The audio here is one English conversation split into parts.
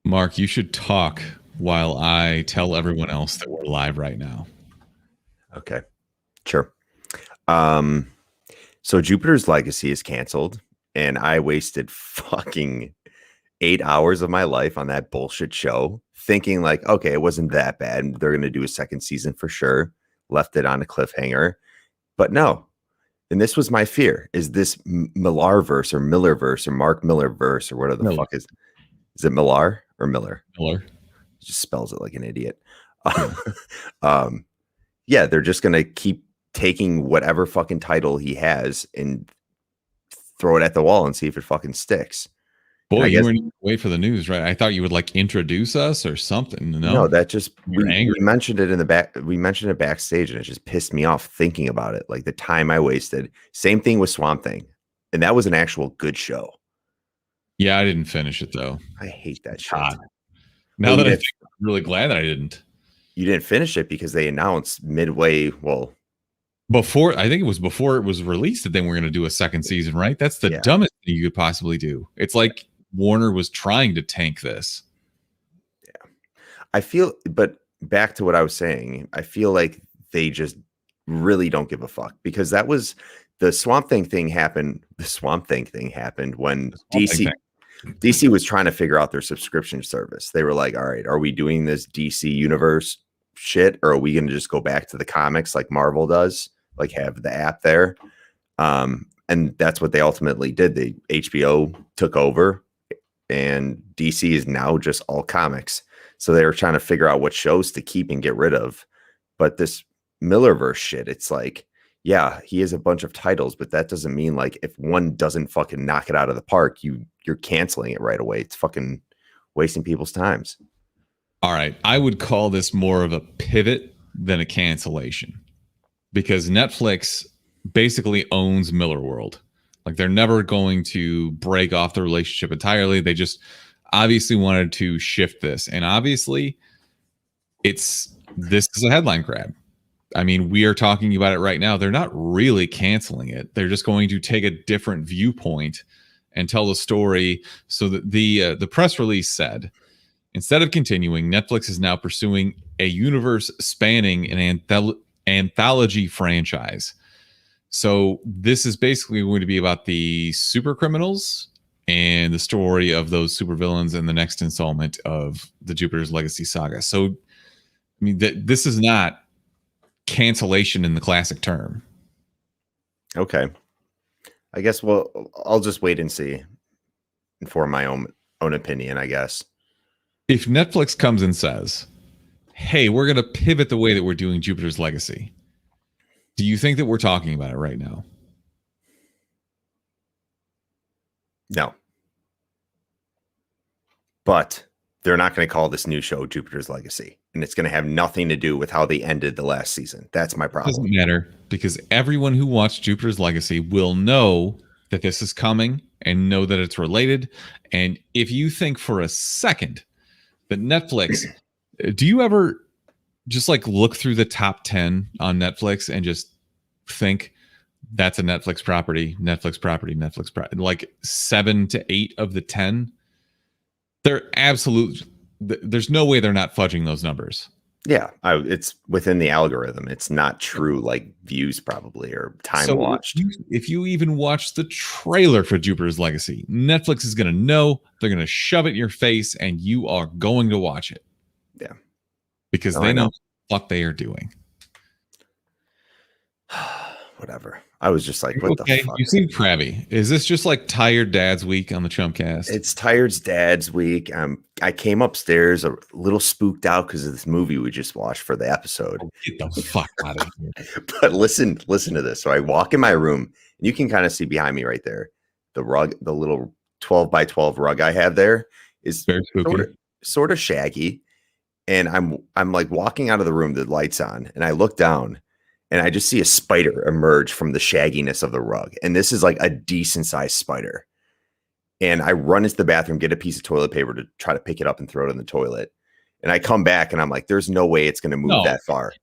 Mark, you should talk while I tell everyone else that we're live right now. Okay, sure. So Jupiter's Legacy is canceled, and I wasted fucking 8 hours of my life on that bullshit show, thinking like, okay, it wasn't that bad. They're gonna do a second season for sure. Left it on a cliffhanger, but no. And this was my fear: is this Millarverse or Millerverse or Mark Millerverse or whatever the fuck is it Millar or Miller? Miller just spells it like an idiot. Yeah, they're just gonna keep taking whatever fucking title he has and throw it at the wall and see if it fucking sticks. Boy, you weren't even wait for the news, right? I thought you would like introduce us or something. No, that just we mentioned it in the back. We mentioned it backstage, and it just pissed me off thinking about it. Like the time I wasted. Same thing with Swamp Thing, and that was an actual good show. Yeah, I didn't finish it though. I hate that shit. Now that I think, I'm really glad that I didn't. You didn't finish it because they announced midway. Well, I think it was before it was released that they were going to do a second season, right? That's the dumbest thing you could possibly do. It's like Warner was trying to tank this. Yeah, I feel, but back to what I was saying, I feel like they just really don't give a fuck, because that was the Swamp Thing thing happened. The Swamp Thing thing happened when DC was trying to figure out their subscription service. They were like, all right, are we doing this DC universe shit, or are we going to just go back to the comics like Marvel does, like have the app there? And that's what they ultimately did. The HBO took over, and DC is now just all comics. So they were trying to figure out what shows to keep and get rid of. But this Millerverse shit, it's like, yeah, he has a bunch of titles, but that doesn't mean like if one doesn't fucking knock it out of the park, you're canceling it right away. It's fucking wasting people's times. All right. I would call this more of a pivot than a cancellation, because Netflix basically owns Millarworld. Like they're never going to break off the relationship entirely. They just obviously wanted to shift this. And obviously this is a headline grab. I mean, we are talking about it right now. They're not really canceling it. They're just going to take a different viewpoint and tell the story. So that the press release said, instead of continuing, Netflix is now pursuing a universe spanning an anthology franchise. So this is basically going to be about the super criminals and the story of those supervillains in the next installment of the Jupiter's Legacy saga. So, I mean, this is not cancellation in the classic term. Okay. I guess I'll just wait and see and form my own opinion, I guess. If Netflix comes and says, hey, we're going to pivot the way that we're doing Jupiter's Legacy, do you think that we're talking about it right now? No. But they're not going to call this new show Jupiter's Legacy, and it's going to have nothing to do with how they ended the last season. That's my problem. It doesn't matter, because everyone who watched Jupiter's Legacy will know that this is coming and know that it's related. And if you think for a second that Netflix, do you ever just like look through the top 10 on Netflix and just think that's a Netflix property, like 7 to 8 of the 10? They're there's no way they're not fudging those numbers. Yeah, it's within the algorithm. It's not true like views probably or time watched. If you even watch the trailer for Jupiter's Legacy, Netflix is going to know. They're going to shove it in your face, and you are going to watch it. Yeah, because they know what they are doing. Whatever. I was just like, what the fuck? You seem crabby. Is this just like tired dad's week on the Chumpcast? It's tired dad's week. I came upstairs a little spooked out because of this movie we just watched for the episode. Get the fuck out of here. But listen to this. So I walk in my room, and you can kind of see behind me right there, the rug, the little 12 by 12 rug I have there is very spooky. Sort of shaggy. And I'm like walking out of the room, the lights on, and I look down, and I just see a spider emerge from the shagginess of the rug. And this is like a decent sized spider. And I run into the bathroom, get a piece of toilet paper to try to pick it up and throw it in the toilet. And I come back, and I'm like, there's no way it's going to move that far.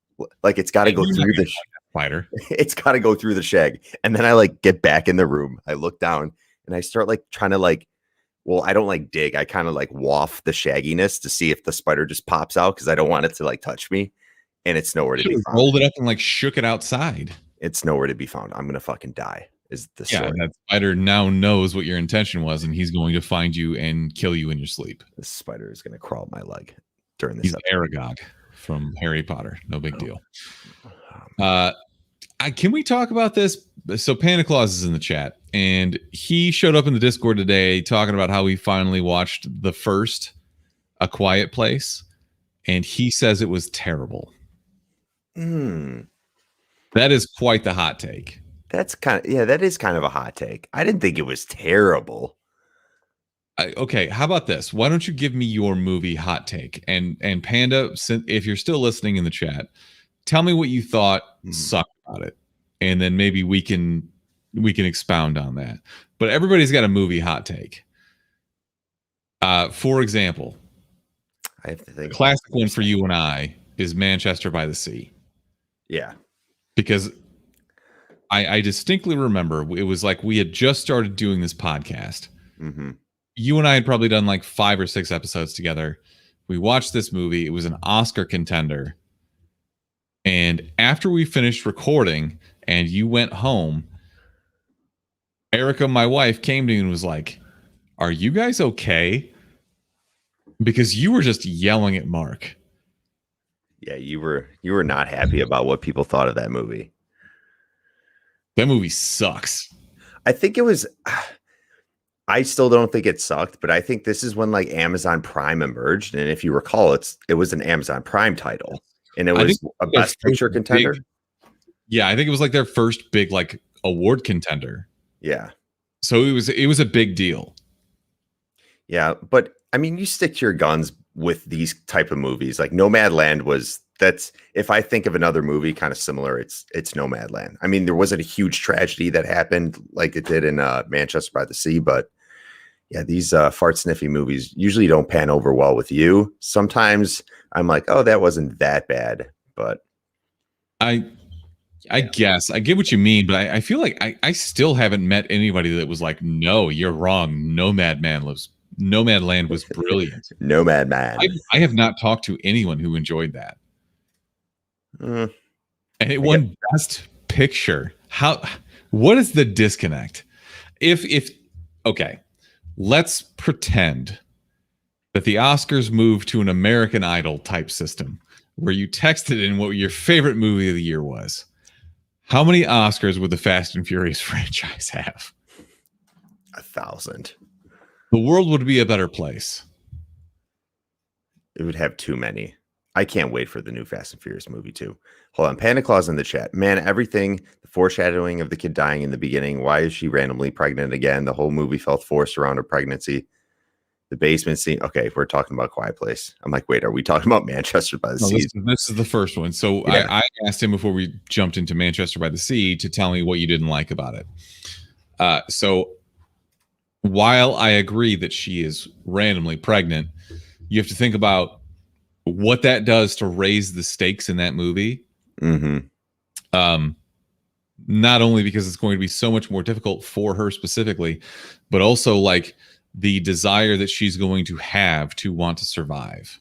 Like it's got to go through the spider. It's got to go through the shag. And then I like get back in the room. I look down, and I start like trying to like Well, I don't like dig. I kind of like waft the shagginess to see if the spider just pops out because I don't want it to like touch me, and it's nowhere to Should be have found. rolled it up and like shook it outside. It's nowhere to be found. I'm gonna fucking die. Is the Yeah, story? and that spider now knows what your intention was, and he's going to find you and kill you in your sleep. This spider is gonna crawl up my leg during this He's episode. Aragog from Harry Potter. No big deal. Um, Can we talk about this? So Panda Claus is in the chat, and he showed up in the Discord today talking about how he finally watched the first A Quiet Place, and he says it was terrible. That is quite the hot take. That's that is kind of a hot take. I didn't think it was terrible. Okay, how about this? Why don't you give me your movie hot take? And Panda, if you're still listening in the chat, tell me what you thought sucked about it, and then maybe we can expound on that. But everybody's got a movie hot take. For example, I have to think. Classic one for you and I is Manchester by the Sea. Yeah, because I distinctly remember it was like we had just started doing this podcast. You and I had probably done like 5 or 6 episodes together. We watched this movie. It was an Oscar contender. And after we finished recording and you went home, Erica, my wife, came to me and was like, "Are you guys okay?" Because you were just yelling at Mark. Yeah, you were not happy about what people thought of that movie. That movie sucks. I think it was. I still don't think it sucked, but I think this is when like Amazon Prime emerged, and if you recall, it was an Amazon Prime title, and it was a Best Picture contender. Yeah, I think it was like their first big like award contender. Yeah, so it was a big deal. Yeah, but I mean, you stick to your guns with these type of movies. Like Nomadland that's if I think of another movie kind of similar, it's Nomadland. I mean, there wasn't a huge tragedy that happened like it did in Manchester by the Sea, but yeah, these fart sniffy movies usually don't pan over well with you. Sometimes I'm like, oh, that wasn't that bad, but I guess I get what you mean, but I feel like I still haven't met anybody that was like, no, you're wrong. Nomadland was brilliant. Nomadman. I have not talked to anyone who enjoyed that. And it won Best Picture. What is the disconnect? Okay, let's pretend that the Oscars moved to an American Idol type system where you texted in what your favorite movie of the year was. How many Oscars would the Fast and Furious franchise have? 1,000. The world would be a better place. It would have too many. I can't wait for the new Fast and Furious movie too. Hold on, Panda Claus in the chat. Man, everything, the foreshadowing of the kid dying in the beginning. Why is she randomly pregnant again? The whole movie felt forced around her pregnancy. The basement scene. Okay, we're talking about Quiet Place. I'm like, wait, are we talking about Manchester by the Sea? This is the first one. So yeah. I asked him before we jumped into Manchester by the Sea to tell me what you didn't like about it. So while I agree that she is randomly pregnant, you have to think about what that does to raise the stakes in that movie. Not only because it's going to be so much more difficult for her specifically, but also like the desire that she's going to have to want to survive.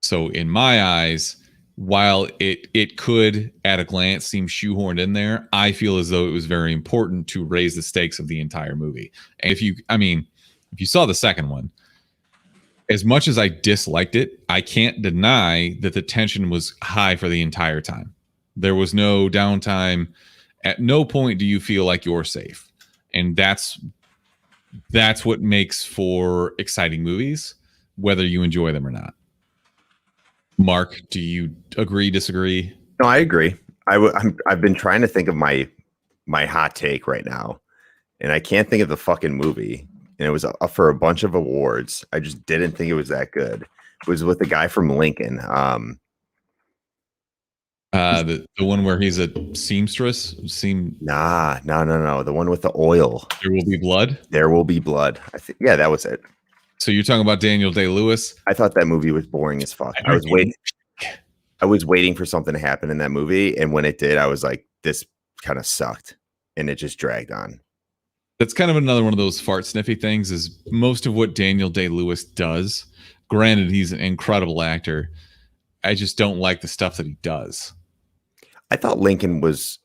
So in my eyes, while it could at a glance seem shoehorned in there, I feel as though it was very important to raise the stakes of the entire movie. And if you saw the second one, as much as I disliked it, I can't deny that the tension was high for the entire time. There was no downtime. At no point do you feel like you're safe. And that's what makes for exciting movies, whether you enjoy them or not. Mark, do you agree, disagree? No, I agree. I've been trying to think of my hot take right now, and I can't think of the fucking movie. And it was up for a bunch of awards. I just didn't think it was that good. It was with the guy from Lincoln. The one where he's a seamstress. No. The one with the oil. There Will Be Blood. There Will Be Blood. I think. Yeah, that was it. So you're talking about Daniel Day-Lewis? I thought that movie was boring as fuck. I was waiting for something to happen in that movie, and when it did, I was like, "This kind of sucked," and it just dragged on. That's kind of another one of those fart sniffy things. Is most of what Daniel Day-Lewis does. Granted, he's an incredible actor. I just don't like the stuff that he does. I thought Lincoln was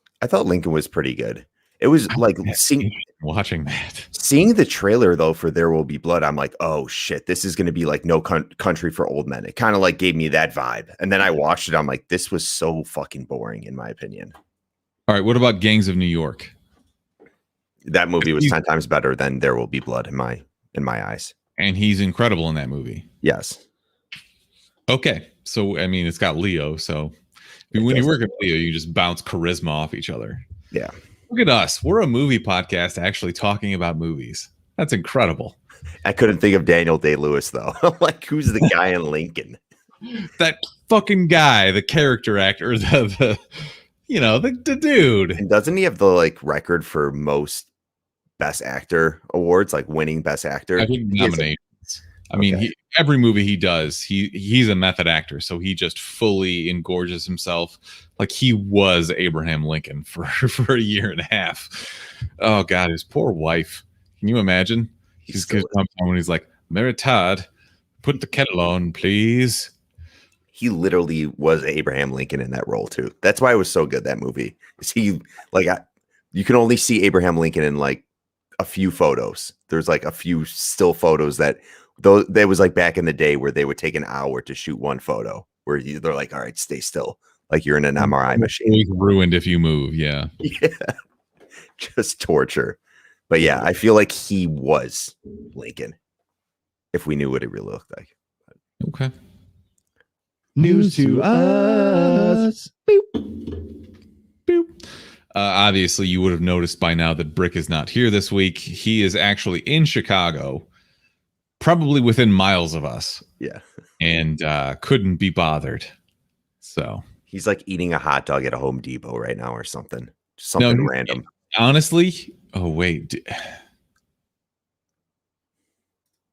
pretty good. It was like Watching that. Seeing the trailer though for There Will Be Blood, I'm like, oh shit, this is going to be like No Country for Old Men. It kind of like gave me that vibe. And then I watched it. I'm like, this was so fucking boring in my opinion. All right, what about Gangs of New York? That movie was 10 times better than There Will Be Blood in my eyes. And he's incredible in that movie. Yes. Okay, so I mean, it's got Leo. So when you work with Leo, you just bounce charisma off each other. Yeah. Look at us. We're a movie podcast actually talking about movies. That's incredible. I couldn't think of Daniel Day-Lewis though. I'm like, who's the guy in Lincoln? That fucking guy, the character actor, the dude. And doesn't he have the like record for most Best Actor awards, like winning Best Actor? I think nominations. I mean, every movie he does, he's a method actor, so he just fully engorges himself like he was Abraham Lincoln for a year and a half. Oh God, his poor wife. Can you imagine? He's comes home when he's like, "Mary Todd, put the kettle on, please." He literally was Abraham Lincoln in that role too. That's why it was so good, that movie. Is he like you can only see Abraham Lincoln in like a few photos. There's like a few still photos that was like back in the day where they would take an hour to shoot one photo where they're like, all right, stay still. Like you're in an MRI machine. Always ruined if you move. Yeah. Yeah. Just torture. But yeah, I feel like he was Lincoln if we knew what it really looked like. Okay. News to us. Boop. Boop. Obviously, you would have noticed by now that Brick is not here this week. He is actually in Chicago, probably within miles of us. Yeah. And couldn't be bothered. So he's like eating a hot dog at a Home Depot right now or something. Something random. Honestly, oh wait.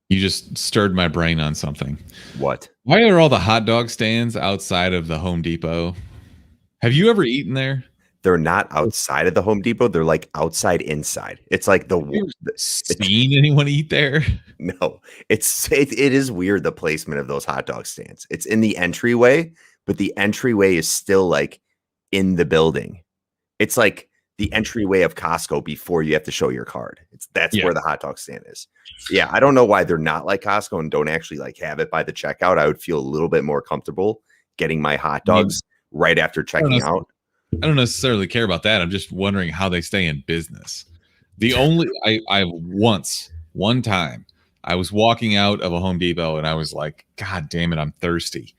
You just stirred my brain on something. What? Why are all the hot dog stands outside of the Home Depot? Have you ever eaten there? They're not outside of the Home Depot. They're like outside inside. It's like seen anyone eat there? No, it is weird. The placement of those hot dog stands. It's in the entryway, but the entryway is still like in the building. It's like the entryway of Costco before you have to show your card. That's where the hot dog stand is. Yeah. I don't know why they're not like Costco and don't actually like have it by the checkout. I would feel a little bit more comfortable getting my hot dogs right after checking out. I don't necessarily care about that. I'm just wondering how they stay in business. The only one time I was walking out of a Home Depot and I was like, God damn it, I'm thirsty.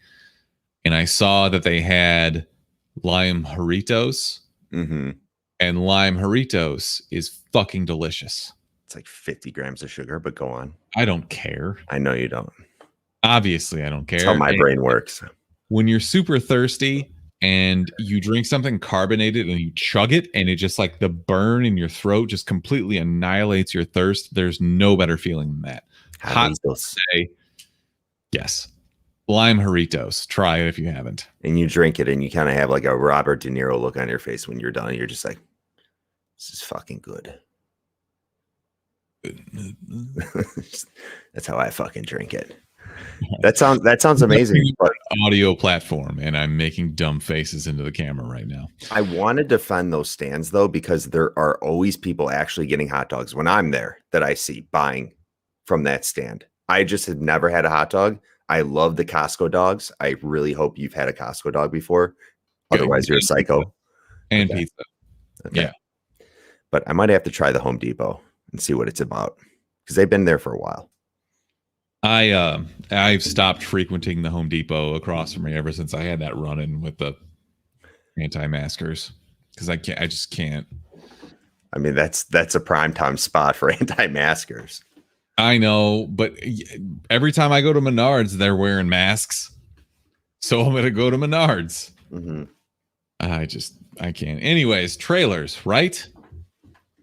And I saw that they had Lime Jarritos. Mm-hmm. And Lime Jarritos is fucking delicious. It's like 50 grams of sugar, but go on. I don't care. I know you don't. Obviously, I don't care. That's how my brain works. When you're super thirsty and you drink something carbonated and you chug it and it just like the burn in your throat just completely annihilates your thirst, there's no better feeling than that. Hot say yes. Lime Jarritos. Try it if you haven't. And you drink it and you kind of have like a Robert De Niro look on your face when you're done. You're just like, this is fucking good. That's how I fucking drink it. That sounds amazing. But audio platform, and I'm making dumb faces into the camera right now. I want to defend those stands though, because there are always people actually getting hot dogs when I'm there that I see buying from that stand. I just had never had a hot dog. I love the Costco dogs. I really hope you've had a Costco dog before. Otherwise, you're a psycho. And pizza. Okay. Yeah. But I might have to try the Home Depot and see what it's about because they've been there for a while. I've stopped frequenting the Home Depot across from me ever since I had that run-in with the anti-maskers because I just can't. I mean, that's a primetime spot for anti-maskers. I know, but every time I go to Menards, they're wearing masks. So I'm going to go to Menards. Mm-hmm. I can't. Anyways, trailers, right?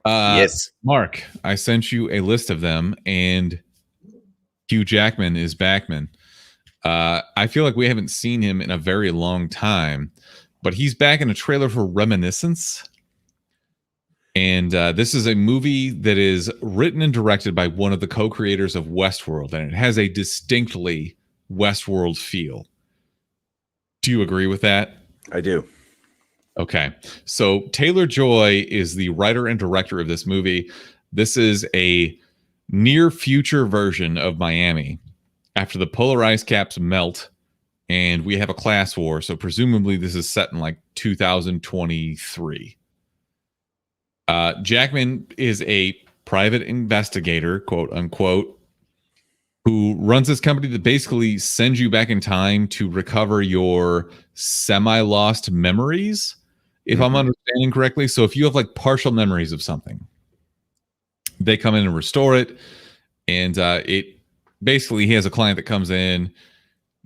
Yes. Mark, I sent you a list of them, and Hugh Jackman is Backman. I feel like we haven't seen him in a very long time, but he's back in a trailer for Reminiscence. And this is a movie that is written and directed by one of the co-creators of Westworld, and it has a distinctly Westworld feel. Do you agree with that? I do. Okay. So Taylor Joy is the writer and director of this movie. This is a near future version of Miami after the polar ice caps melt and we have a class war. So presumably this is set in like 2023. Jackman is a private investigator, quote unquote, who runs this company that basically sends you back in time to recover your semi-lost memories, if I'm understanding correctly. So if you have like partial memories of something, they come in and restore it. And it basically, he has a client that comes in,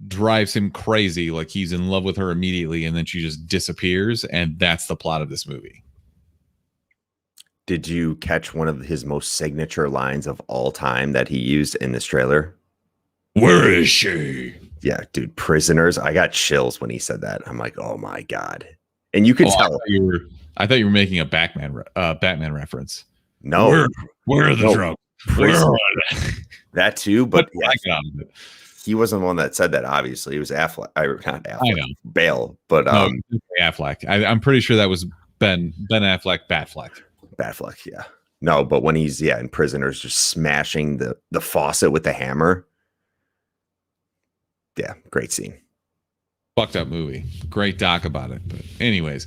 drives him crazy, like he's in love with her immediately, and then she just disappears. And that's the plot of this movie. Did you catch one of his most signature lines of all time that he used in this trailer? Where is she? Yeah, dude, prisoners. I got chills when he said that. I'm like, oh my God. And you could tell. I thought you were making a Batman reference. No. Where are the drugs? Where are they? That too, but I yeah, got it. he wasn't the one that said that, obviously. It was Affleck. Not Affleck. I know. Bale. But No, Affleck. I'm pretty sure that was Ben Affleck, Batfleck. Batfleck, yeah. No, but when he's in Prisoners just smashing the faucet with the hammer. Yeah, great scene. Fucked up movie. Great doc about it. But anyways,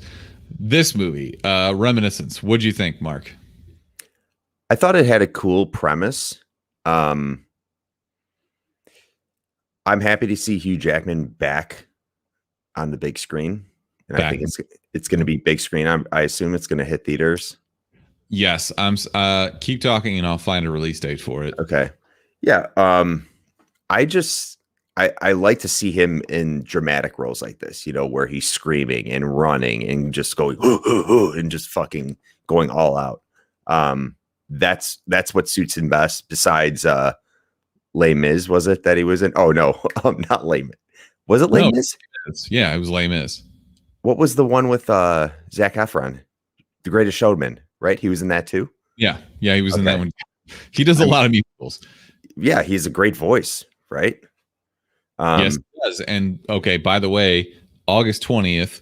this movie, Reminiscence. What'd you think, Mark? I thought it had a cool premise. I'm happy to see Hugh Jackman back on the big screen. And I think it's going to be big screen. I assume it's going to hit theaters. Yes, I'm. Keep talking, and I'll find a release date for it. Okay. Yeah. I like to see him in dramatic roles like this. You know, where he's screaming and running and just going and just fucking going all out. That's what suits him best. Besides, Les Mis, was it that he was in? Oh no, not Les Mis. Was it Les Mis? Yeah, it was Les Mis. What was the one with Zac Efron? The Greatest Showman, right? He was in that too? Yeah, he was in that one. He does a lot of musicals. Yeah, he's a great voice, right? Yes, he does. And okay, by the way, August 20th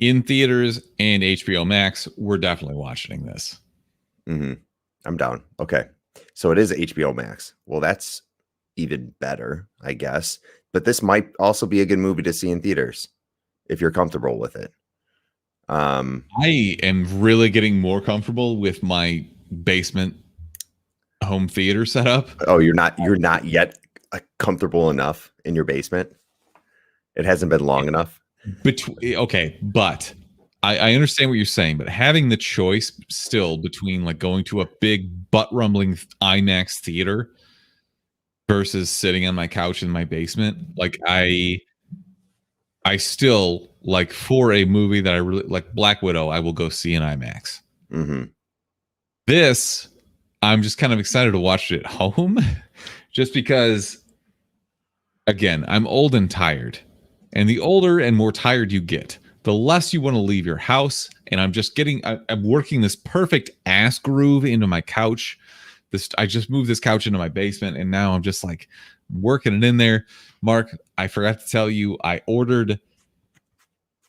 in theaters and HBO Max, we're definitely watching this. Mm-hmm. I'm down. Okay. So it is HBO Max. Well, that's even better, I guess. But this might also be a good movie to see in theaters if you're comfortable with it. I am really getting more comfortable with my basement home theater setup. Oh, you're not yet comfortable enough in your basement. It hasn't been long enough. Okay, but I understand what you're saying, but having the choice still between like going to a big butt rumbling IMAX theater versus sitting on my couch in my basement, like I still like, for a movie that I really like, Black Widow, I will go see in IMAX. Mm-hmm. This, I'm just kind of excited to watch it at home, just because, again, I'm old and tired, and the older and more tired you get, the less you want to leave your house. And I'm working this perfect ass groove into my couch. I just moved this couch into my basement, and now I'm just like working it in there. Mark, I forgot to tell you, I ordered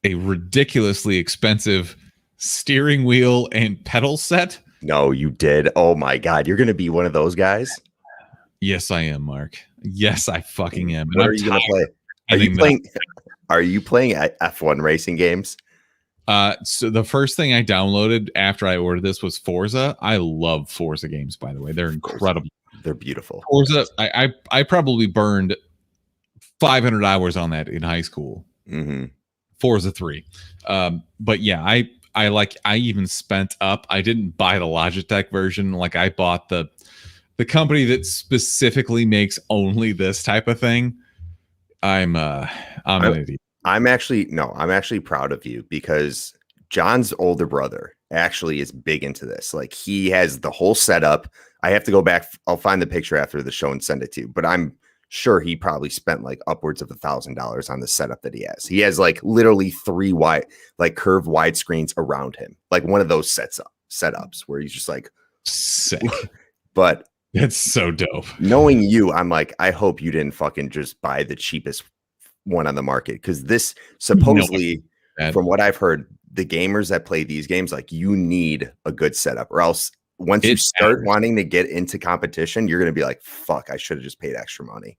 a ridiculously expensive steering wheel and pedal set. No, you did. Oh my God. You're going to be one of those guys. Yes, I am, Mark. Yes, I fucking am. What are you going to play? Are you playing F1 racing games? So the first thing I downloaded after I ordered this was Forza. I love Forza games, by the way. They're incredible. They're beautiful. Forza, I probably burned 500 hours on that in high school. Mm-hmm. Forza 3. But yeah, I even spent up. I didn't buy the Logitech version. Like, I bought the company that specifically makes only this type of thing. I'm an idiot. I'm actually proud of you, because John's older brother actually is big into this. Like, he has the whole setup. I have to go back. I'll find the picture after the show and send it to you, but I'm sure he probably spent like upwards of $1,000 on the setup that he has. He has like literally 3 wide, like curved wide screens around him, like one of those setups where he's just like Sick. But That's so dope. knowing you, I'm like, I hope you didn't fucking just buy the cheapest one on the market, because this supposedly, from what I've heard, the gamers that play these games, like, you need a good setup, or else once you start wanting to get into competition, you're going to be like, fuck, I should have just paid extra money.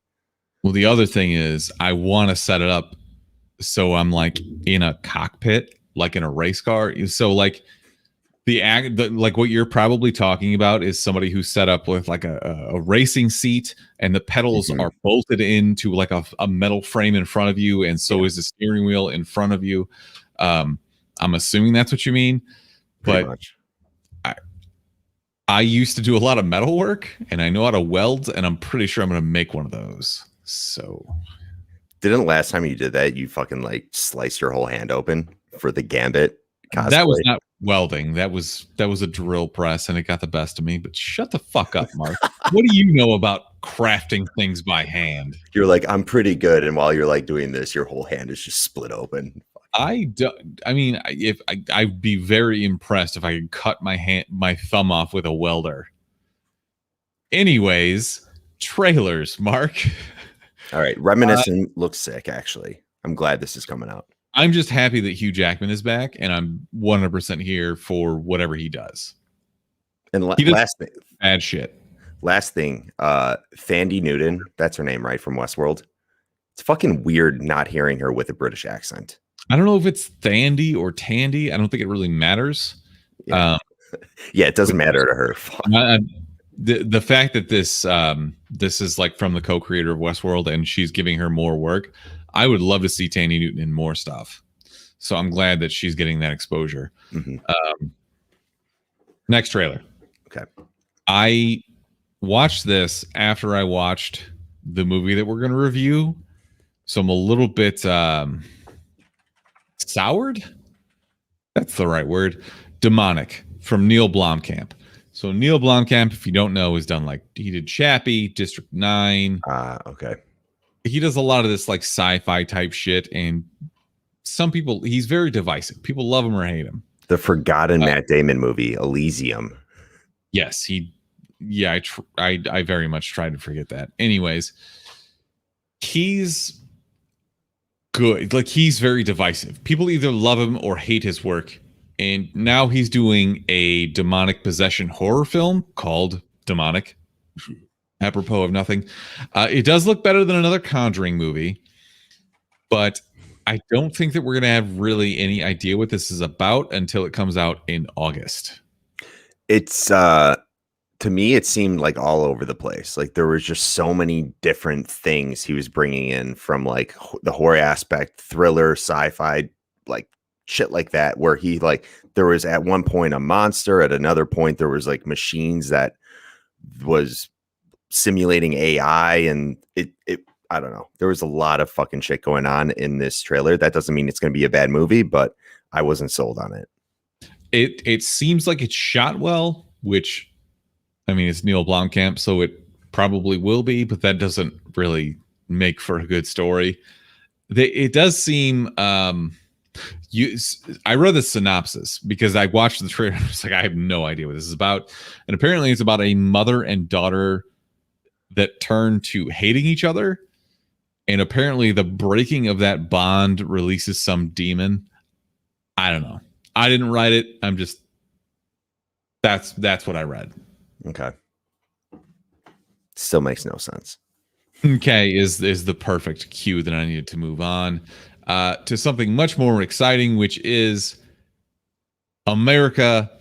Well, the other thing is I want to set it up so I'm like in a cockpit, like in a race car. So like like what you're probably talking about is somebody who's set up with like a racing seat, and the pedals are bolted into like a metal frame in front of you, and so is the steering wheel in front of you. I'm assuming that's what you mean. Pretty But much. I used to do a lot of metal work, and I know how to weld, and I'm pretty sure I'm going to make one of those. So, didn't last time you did that, you fucking like slice your whole hand open for the Gambit cosplay? That was not welding. That was a drill press, and it got the best of me. But shut the fuck up, Mark. What do you know about crafting things by hand? You're like, I'm pretty good, and while you're like doing this, your whole hand is just split open. I'd be very impressed if I could cut my thumb off with a welder. Anyways, trailers, Mark. All right, Reminiscence looks sick. Actually, I'm glad this is coming out. I'm just happy that Hugh Jackman is back, and I'm 100% here for whatever he does. And last thing, bad shit. Last thing, Thandie Newton, that's her name, right, from Westworld. It's fucking weird not hearing her with a British accent. I don't know if it's Thandie or Tandy. I don't think it really matters. Yeah, it doesn't matter to her. The fact that this is like from the co-creator of Westworld, and she's giving her more work, I would love to see Thandie Newton in more stuff. So I'm glad that she's getting that exposure. Next trailer. Okay. I watched this after I watched the movie that we're going to review, so I'm a little bit soured. That's the right word. Demonic from Neil Blomkamp. So Neil Blomkamp, if you don't know, has done he did Chappie, District 9. Okay. He does a lot of this like sci-fi type shit, and some people, he's very divisive. People love him or hate him. The forgotten Matt Damon movie, Elysium. Yes, I very much tried to forget that. Anyways, he's good. Like, he's very divisive. People either love him or hate his work. And now he's doing a demonic possession horror film called Demonic. Apropos of nothing. It does look better than another Conjuring movie, but I don't think that we're going to have really any idea what this is about until it comes out in August. It's to me, it seemed like all over the place. Like, there was just so many different things he was bringing in, from like the horror aspect, thriller, sci-fi, like shit like that, where he like, there was at one point a monster, at another point there was like machines that was simulating AI, and it I don't know. There was a lot of fucking shit going on in this trailer. That doesn't mean it's going to be a bad movie, but I wasn't sold on it. It seems like it's shot well, which, I mean, it's Neil Blomkamp, so it probably will be, but that doesn't really make for a good story. It does seem I read the synopsis because I watched the trailer. I was like, I have no idea what this is about. And apparently it's about a mother and daughter that turn to hating each other. And apparently the breaking of that bond releases some demon. I don't know. I didn't write it. I'm just, that's what I read. Okay. Still makes no sense. Okay is the perfect cue that I needed to move on to something much more exciting, which is America,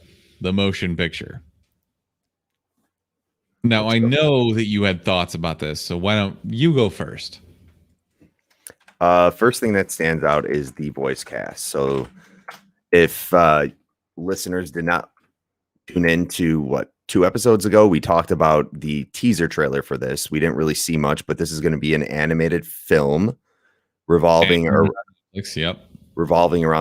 the motion picture. Now, I know that you had thoughts about this, so why don't you go first? First thing that stands out is the voice cast. So if listeners did not tune in to 2 episodes ago, we talked about the teaser trailer for this. We didn't really see much, but this is going to be an animated film revolving around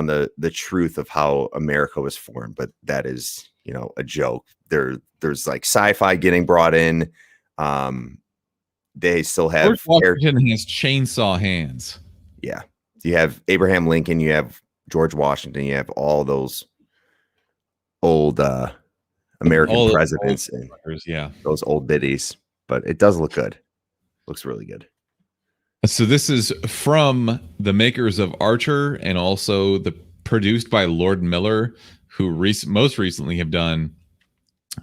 the truth of how America was formed. But that is, a joke. There's like sci-fi getting brought in. They still have Washington has chainsaw hands. Yeah. You have Abraham Lincoln, you have George Washington, you have all those old American All those presidents and yeah. those old biddies. But it does look good. Looks really good. So this is from the makers of Archer and also produced by Lord Miller, who most recently have done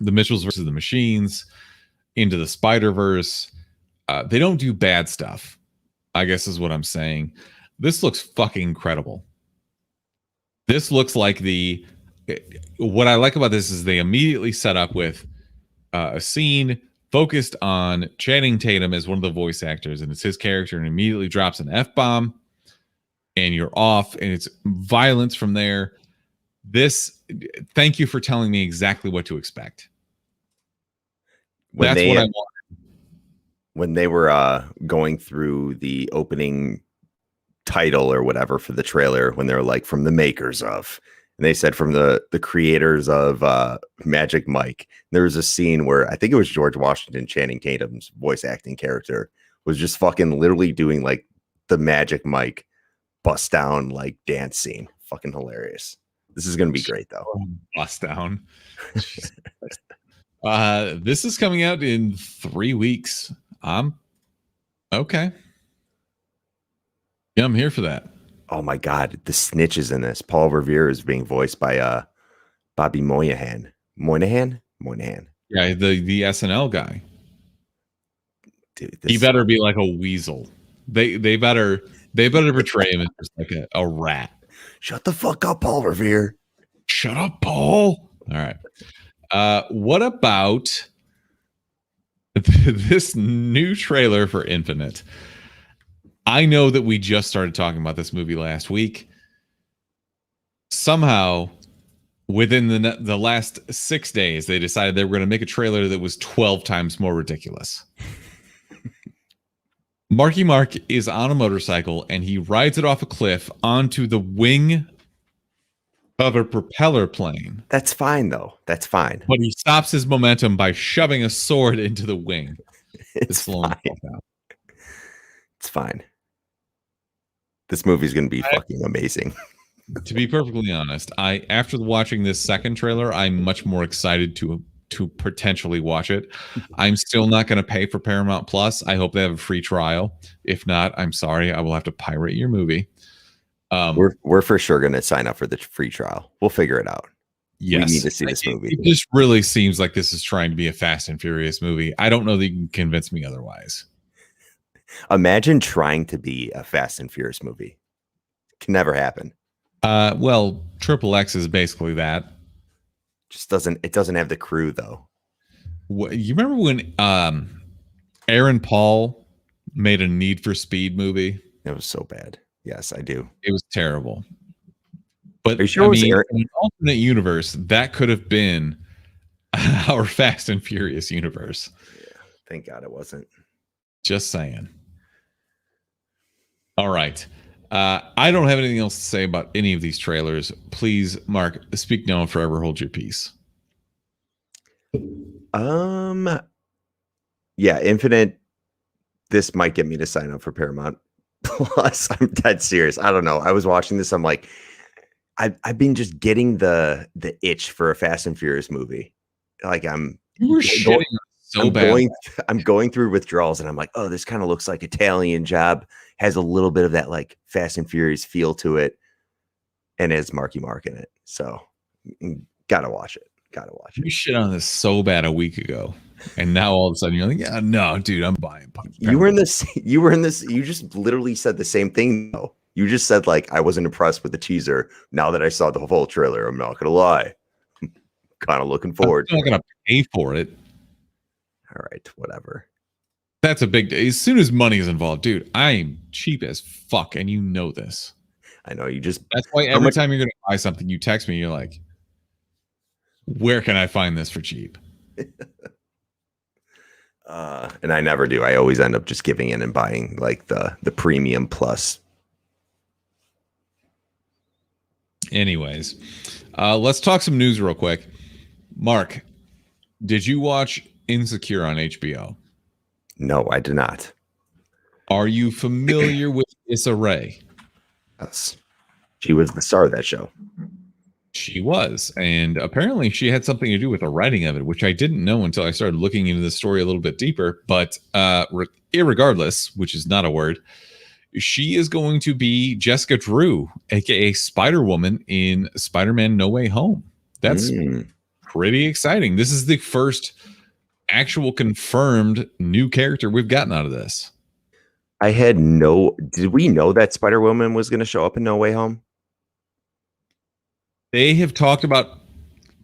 The Mitchells versus the Machines, Into the Spider-Verse. They don't do bad stuff, I guess is what I'm saying. This looks fucking incredible. This looks like what I like about this is they immediately set up with a scene focused on Channing Tatum as one of the voice actors, and it's his character, and immediately drops an F-bomb, and you're off, and it's violence from there. Thank you for telling me exactly what to expect. That's what I want. When they were going through the opening title or whatever for the trailer, when they're like, from the makers of, and they said from the creators of Magic Mike, there was a scene where I think it was George Washington, Channing Tatum's voice acting character, was just fucking literally doing like the Magic Mike bust down like dance scene. Fucking hilarious. This is going to be great though. Bust down. This is coming out in 3 weeks. Okay. Yeah, I'm here for that. Oh my God, the snitches in this. Paul Revere is being voiced by Bobby Moynihan. Moynihan. Yeah, the SNL guy. Dude, He better be like a weasel. They better portray him as just like a rat. Shut the fuck up, Paul Revere. Shut up, Paul. All right. What about this new trailer for Infinite? I know that we just started talking about this movie last week. Somehow, within the last 6 days, they decided they were going to make a trailer that was 12 times more ridiculous. Marky Mark is on a motorcycle, and he rides it off a cliff onto the wing of a propeller plane. That's fine, though. That's fine. But he stops his momentum by shoving a sword into the wing. It's fine. It's fine. This movie's going to be fucking amazing. To be perfectly honest, after watching this second trailer, I'm much more excited to potentially watch it. I'm still not going to pay for Paramount Plus. I hope they have a free trial. If not, I'm sorry. I will have to pirate your movie. We're for sure going to sign up for the free trial. We'll figure it out. Yes. We need to see this movie. It just really seems like this is trying to be a Fast and Furious movie. I don't know that you can convince me otherwise. Imagine trying to be a Fast and Furious movie. Can never happen. Well, Triple X is basically that. It doesn't have the crew though. You remember when Aaron Paul made a Need for Speed movie? It was so bad. Yes, I do. It was terrible. But are you sure in an alternate universe, that could have been our Fast and Furious universe. Yeah, thank God it wasn't. Just saying. All right. I don't have anything else to say about any of these trailers. Please, Mark, speak now and forever hold your peace. Yeah, Infinite. This might get me to sign up for Paramount Plus. I'm dead serious. I don't know. I was watching this. I'm like, I've been just getting the itch for a Fast and Furious movie. Like I'm going through withdrawals, and I'm like, oh, this kind of looks like Italian Job. Has a little bit of that like Fast and Furious feel to it, and has Marky Mark in it. So gotta watch it. You shit on this so bad a week ago, and now all of a sudden you're like, yeah, no, dude, I'm buying. You were in this. You just literally said the same thing though. You just said like I wasn't impressed with the teaser. Now that I saw the full trailer, I'm not gonna lie. I'm kind of looking forward. I'm not gonna pay for it. All right, whatever. That's a big day. As soon as money is involved, dude, I'm cheap as fuck, and you know this. I know you just. That's why every time you're gonna buy something, you text me. You're like, "Where can I find this for cheap?" And I never do. I always end up just giving in and buying like the premium plus. Anyways, let's talk some news real quick. Mark, did you watch Insecure on HBO? No, I did not. Are you familiar with Issa Rae? Yes. She was the star of that show. She was, and apparently she had something to do with the writing of it, which I didn't know until I started looking into the story a little bit deeper. But irregardless, which is not a word, she is going to be Jessica Drew, aka Spider-Woman in Spider-Man No Way Home. That's pretty exciting. This is the first actual confirmed new character we've gotten out of this. Did we know that Spider-Woman was going to show up in No Way Home? They have talked about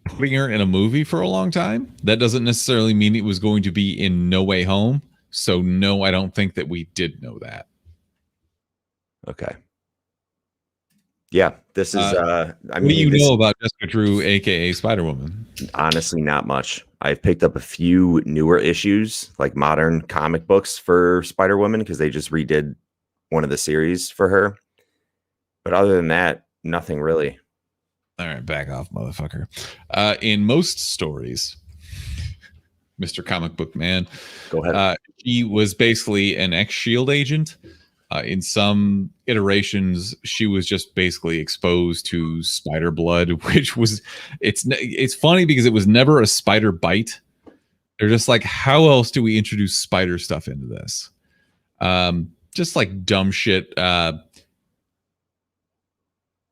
putting her in a movie for a long time. That doesn't necessarily mean it was going to be in No Way Home. So no, I don't think that we did know that. Okay. Yeah, this is what do you know about Jessica Drew, aka Spider-Woman? Honestly, not much. I've picked up a few newer issues, like modern comic books for Spider-Woman, because they just redid one of the series for her. But other than that, nothing really. All right, back off, motherfucker. In most stories, Mr. Comic Book Man, go ahead. He was basically an ex-SHIELD agent. In some iterations, she was just basically exposed to spider blood, which was it's funny because it was never a spider bite. They're just like, how else do we introduce spider stuff into this? Just like dumb shit.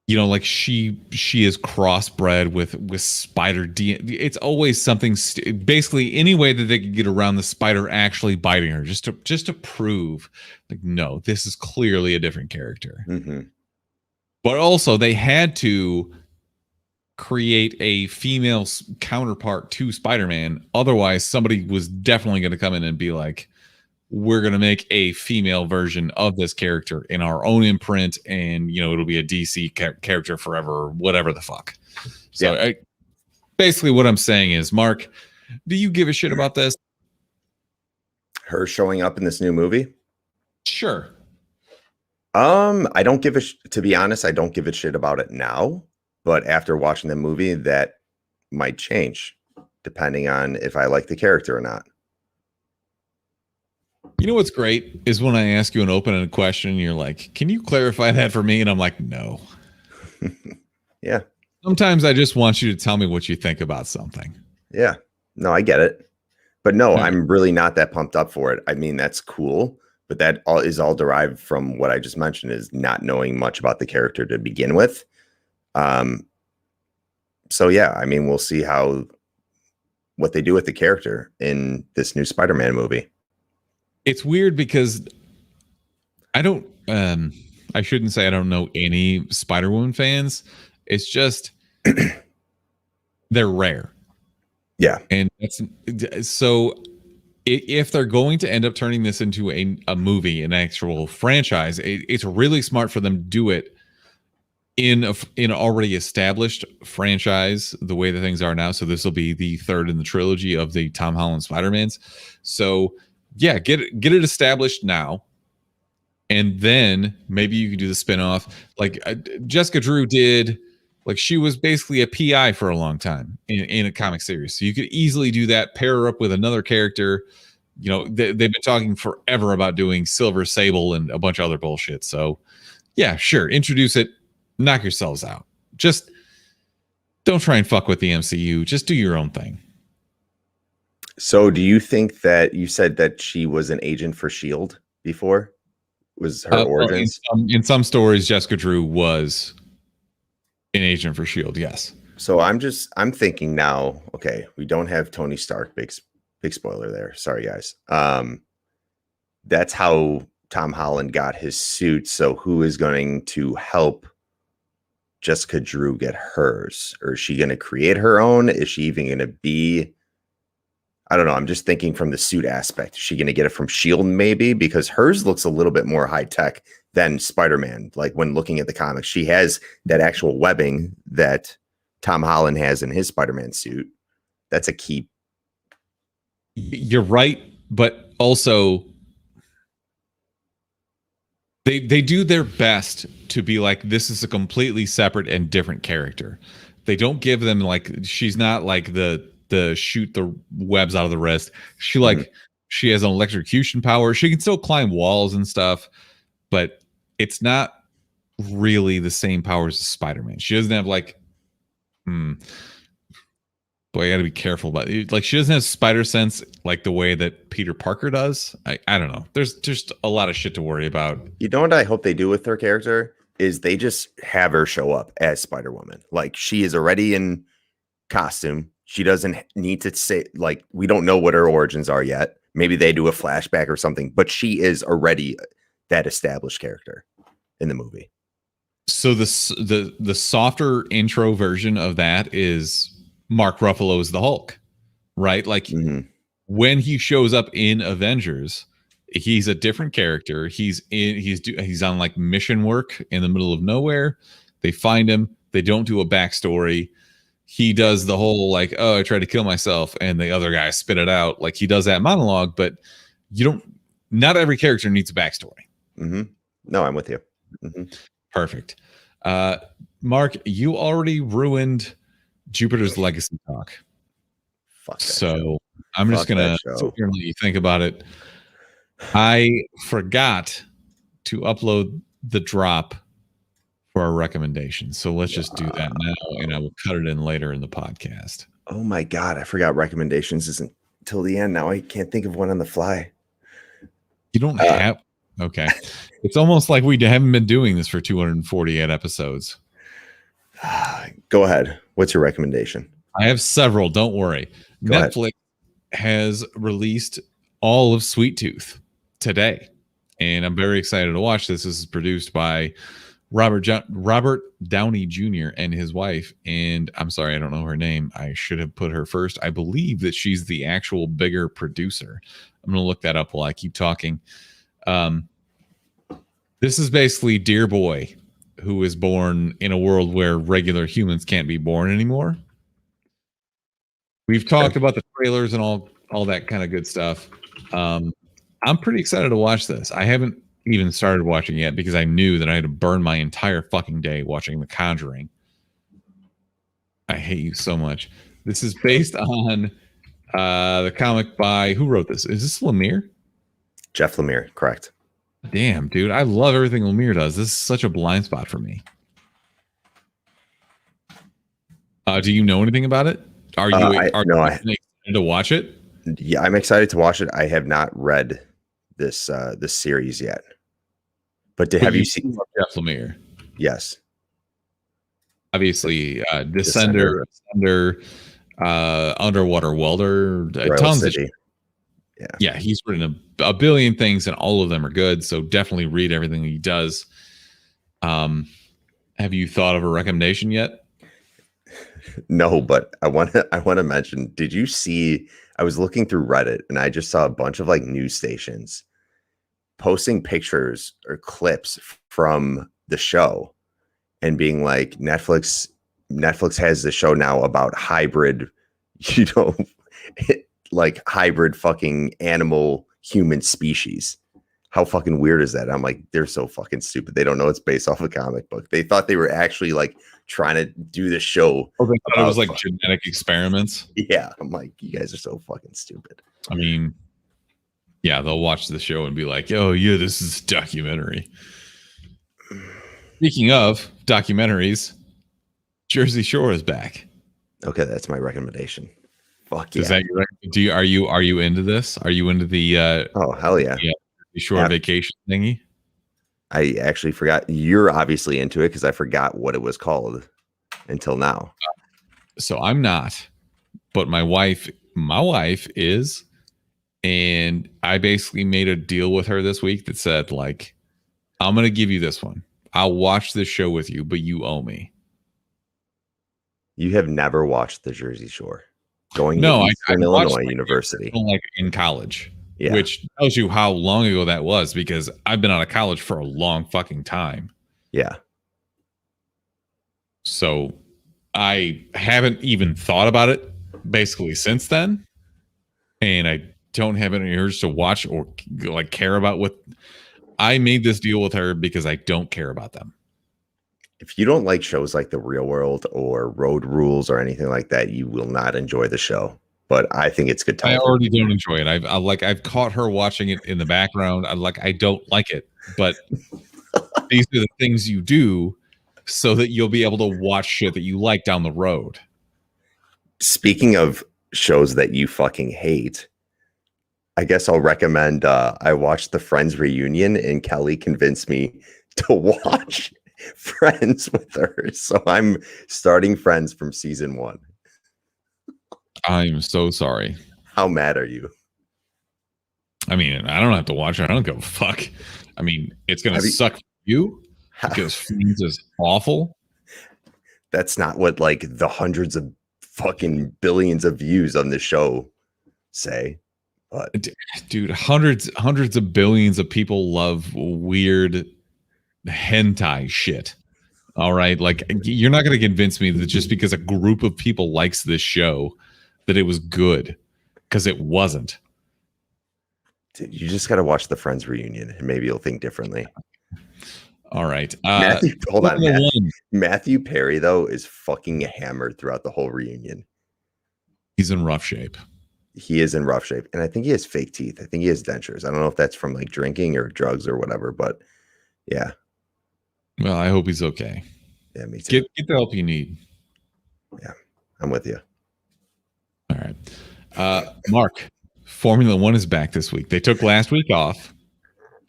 Like she is crossbred with spider DNA. It's always something. Basically, any way that they could get around the spider actually biting her, just to prove, like, no, this is clearly a different character. Mm-hmm. But also, they had to create a female counterpart to Spider-Man. Otherwise, somebody was definitely going to come in and be like, we're going to make a female version of this character in our own imprint, and it'll be a DC character forever, or whatever the fuck. So yeah. Basically what I'm saying is, Mark, do you give a shit about this? Her showing up in this new movie? Sure. I don't give to be honest, I don't give a shit about it now, but after watching the movie, that might change depending on if I like the character or not. You know what's great is when I ask you an open-ended question, and you're like, can you clarify that for me? And I'm like, no. Yeah. Sometimes I just want you to tell me what you think about something. Yeah. No, I get it. But no, I'm really not that pumped up for it. I mean, that's cool, but that is all derived from what I just mentioned, is not knowing much about the character to begin with. So yeah, I mean, we'll see what they do with the character in this new Spider-Man movie. It's weird because I shouldn't say I don't know any Spider-Woman fans. It's just they're rare. Yeah. And so if they're going to end up turning this into a movie, an actual franchise, it's really smart for them to do it in an already established franchise, the way the things are now. So this will be the third in the trilogy of the Tom Holland Spider-Mans. So yeah, get it established now, and then maybe you can do the spinoff. Like Jessica Drew did. Like, she was basically a PI for a long time in a comic series. So you could easily do that, pair her up with another character. They've been talking forever about doing Silver Sable and a bunch of other bullshit. So yeah, sure, introduce it, knock yourselves out. Just don't try and fuck with the MCU. Just do your own thing. So do you think that you said that she was an agent for SHIELD before? Was her origins? In some stories, Jessica Drew was an agent for SHIELD, yes. So I'm thinking now, okay, we don't have Tony Stark. Big spoiler there. Sorry, guys. That's how Tom Holland got his suit. So who is going to help Jessica Drew get hers? Or is she going to create her own? Is she even going to be... I don't know. I'm just thinking from the suit aspect. Is she going to get it from SHIELD maybe? Because hers looks a little bit more high tech than Spider-Man. Like, when looking at the comics, she has that actual webbing that Tom Holland has in his Spider-Man suit. That's a key. You're right. But also, they do their best to be like, this is a completely separate and different character. They don't give them, like, she's not like the shoot the webs out of the wrist. She has an electrocution power. She can still climb walls and stuff, but it's not really the same powers as Spider-Man. She doesn't have like Hmm. Boy, I got to be careful about it. Like, she doesn't have spider sense like the way that Peter Parker does. I don't know. There's just a lot of shit to worry about. You know what I hope they do with her character is they just have her show up as Spider-Woman. Like, she is already in costume. She doesn't need to say, like, we don't know what her origins are yet. Maybe they do a flashback or something, but she is already that established character in the movie. So the softer intro version of that is Mark Ruffalo's the Hulk, right? Like when he shows up in Avengers, he's a different character. He's on like mission work in the middle of nowhere. They find him. They don't do a backstory. He does the whole like, oh, I tried to kill myself, and the other guy spit it out. Like, he does that monologue, but not every character needs a backstory. No, I'm with you. Perfect. Mark, you already ruined Jupiter's Legacy talk. Fuck that so show. I'm just gonna let you think about it. I forgot to upload the drop for our recommendations, so let's just do that now, and I will cut it in later in the podcast. Oh my god, I forgot recommendations isn't till the end. Now I can't think of one on the fly. You don't have. Okay. It's almost like we haven't been doing this for 248 episodes. Go ahead. What's your recommendation? I have several. Don't worry. Go Netflix has released all of Sweet Tooth today, and I'm very excited to watch this. This is produced by Robert Downey Jr. and his wife. And I'm sorry, I don't know her name. I should have put her first. I believe that she's the actual bigger producer. I'm going to look that up while I keep talking. This is basically Dear Boy, who is born in a world where regular humans can't be born anymore. We've talked about the trailers and all that kind of good stuff. I'm pretty excited to watch this. I haven't even started watching yet because I knew that I had to burn my entire fucking day watching The Conjuring. I hate you so much. This is based on the comic by, who wrote this? Is this Lemire? Jeff Lemire, correct. Damn, dude. I love everything Lemire does. This is such a blind spot for me. Do you know anything about it? Are you excited to watch it? Yeah, I'm excited to watch it. I have not read this series yet. But have you seen Jeff Lemire? Yes. Obviously, Descender, Underwater Welder, tons of shit. Yeah, he's written a billion things, and all of them are good. So definitely read everything he does. Have you thought of a recommendation yet? No, but I want to mention. Did you see? I was looking through Reddit, and I just saw a bunch of like news stations posting pictures or clips from the show, and being like, Netflix has the show now about hybrid, like hybrid fucking animal human species. How fucking weird is that? I'm like, they're so fucking stupid. They don't know it's based off a comic book. They thought they were actually like trying to do the show. Oh, they thought it was like genetic experiments. Yeah. I'm like, you guys are so fucking stupid. I mean, yeah, they'll watch the show and be like, oh yeah, this is a documentary. Speaking of documentaries, Jersey Shore is back. Okay, that's my recommendation. Fuck yeah. Is that your are you into this? Are you into the oh hell yeah. Jersey Shore vacation thingy? I actually forgot. You're obviously into it because I forgot what it was called until now. So I'm not, but my wife is, and I basically made a deal with her this week that said, like, I'm gonna give you this one. I'll watch this show with you, but you owe me. You have never watched the Jersey Shore. Going to Eastern Illinois University. Like in college. Yeah. Which tells you how long ago that was, because I've been out of college for a long fucking time. Yeah. So I haven't even thought about it basically since then. And I don't have any urge to watch or like care about what. I made this deal with her because I don't care about them. If you don't like shows like The Real World or Road Rules or anything like that, you will not enjoy the show. But I think it's good time. I already don't enjoy it. I've caught her watching it in the background. I don't like it, but these are the things you do so that you'll be able to watch shit that you like down the road. Speaking of shows that you fucking hate, I guess I'll recommend. I watched the Friends reunion, and Kelly convinced me to watch Friends with her. So I'm starting Friends from season 1. I'm so sorry. How mad are you? I mean, I don't have to watch it. I don't give a fuck. I mean, it's gonna suck for you because Friends is awful. That's not what like the hundreds of fucking billions of views on the show say. But dude, hundreds of billions of people love weird hentai shit. All right, like you're not going to convince me that just because a group of people likes this show that it was good, because it wasn't. Dude, you just got to watch the Friends reunion and maybe you'll think differently. All right. Hold on. Matthew Perry, though, is fucking hammered throughout the whole reunion. He's in rough shape. He is in rough shape. And I think he has fake teeth. I think he has dentures. I don't know if that's from like drinking or drugs or whatever, but yeah. Well, I hope he's okay. Yeah, me too. Get the help you need. Yeah, I'm with you. All right. Mark, Formula One is back this week. They took last week off.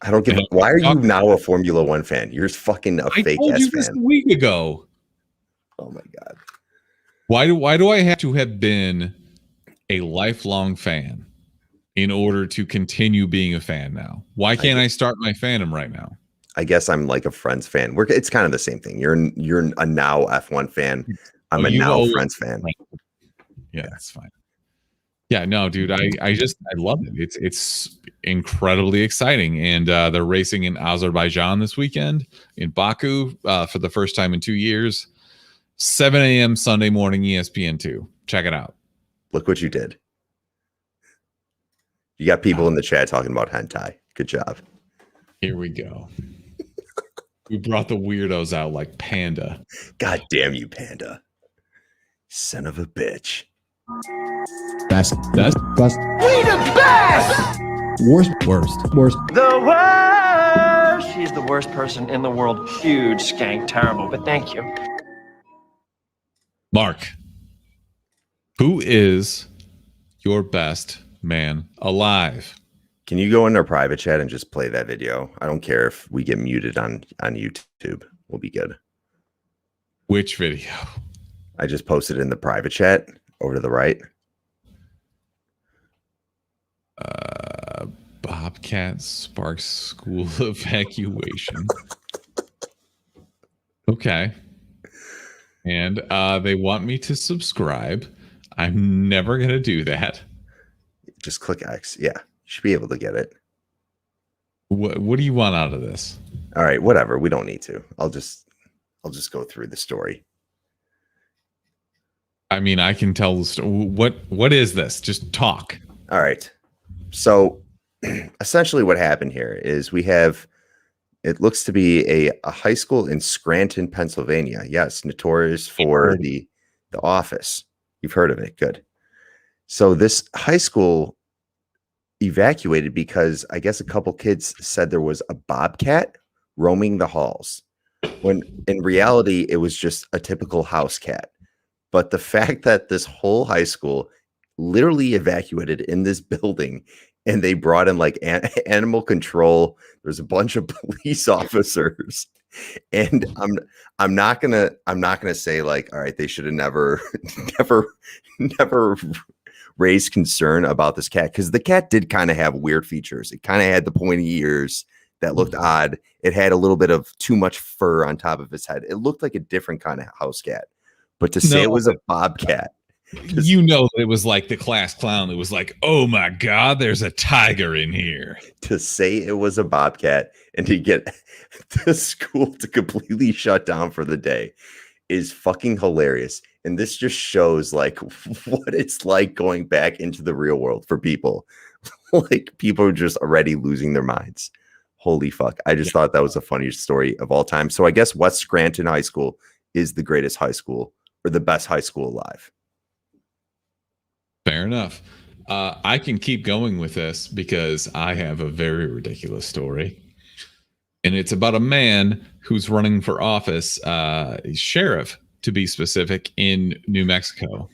I don't give a why are you now a Formula One fan? You're fucking a fake ass fan. This a week ago. Oh my god. Why do I have to have been a lifelong fan in order to continue being a fan now? Why can't I start my fandom right now? I guess I'm like a Friends fan. It's kind of the same thing. You're a now F1 fan. I'm a now Friends fan. Yeah, that's fine. Yeah, no, dude, I love it. It's incredibly exciting, and they're racing in Azerbaijan this weekend in Baku for the first time in 2 years. 7 a.m. Sunday morning, ESPN2. Check it out. Look what you did. You got people in the chat talking about hentai. Good job. Here we go. We brought the weirdos out like Panda. God damn you, Panda. Son of a bitch. Best. We the best! Worst. The worst! She's the worst person in the world. Huge skank, terrible, but thank you. Mark, who is your best man alive? Can you go in our private chat and just play that video? I don't care if we get muted on YouTube. We'll be good. Which video? I just posted in the private chat over to the right. Bobcat sparks school evacuation. Okay. And they want me to subscribe. I'm never going to do that. Just click X. Yeah, you should be able to get it. What do you want out of this? All right, whatever. We don't need to. I'll just go through the story. I mean, I can tell the story. What is this? Just talk. All right. So essentially what happened here is we have, it looks to be a high school in Scranton, Pennsylvania. Yes, notorious for the Office. You've heard of it. Good. So this high school evacuated because I guess a couple kids said there was a bobcat roaming the halls, when in reality it was just a typical house cat. But the fact that this whole high school literally evacuated in this building, and they brought in like animal control. There's a bunch of police officers, and I'm not gonna say like, all right, they should have never raised concern about this cat, because the cat did kind of have weird features. It kind of had the pointy ears that looked odd. It had a little bit of too much fur on top of its head. It looked like a different kind of house cat. But to say it was a bobcat, you know, it was like the class clown. It was like, oh my God, there's a tiger in here. To say it was a bobcat and to get the school to completely shut down for the day is fucking hilarious. And this just shows like what it's like going back into the real world for people. Like people are just already losing their minds. Holy fuck. I just thought that was the funniest story of all time. So I guess West Scranton High School is the greatest high school, or the best high school alive. Fair enough. I can keep going with this because I have a very ridiculous story. And it's about a man who's running for office, sheriff to be specific, in New Mexico.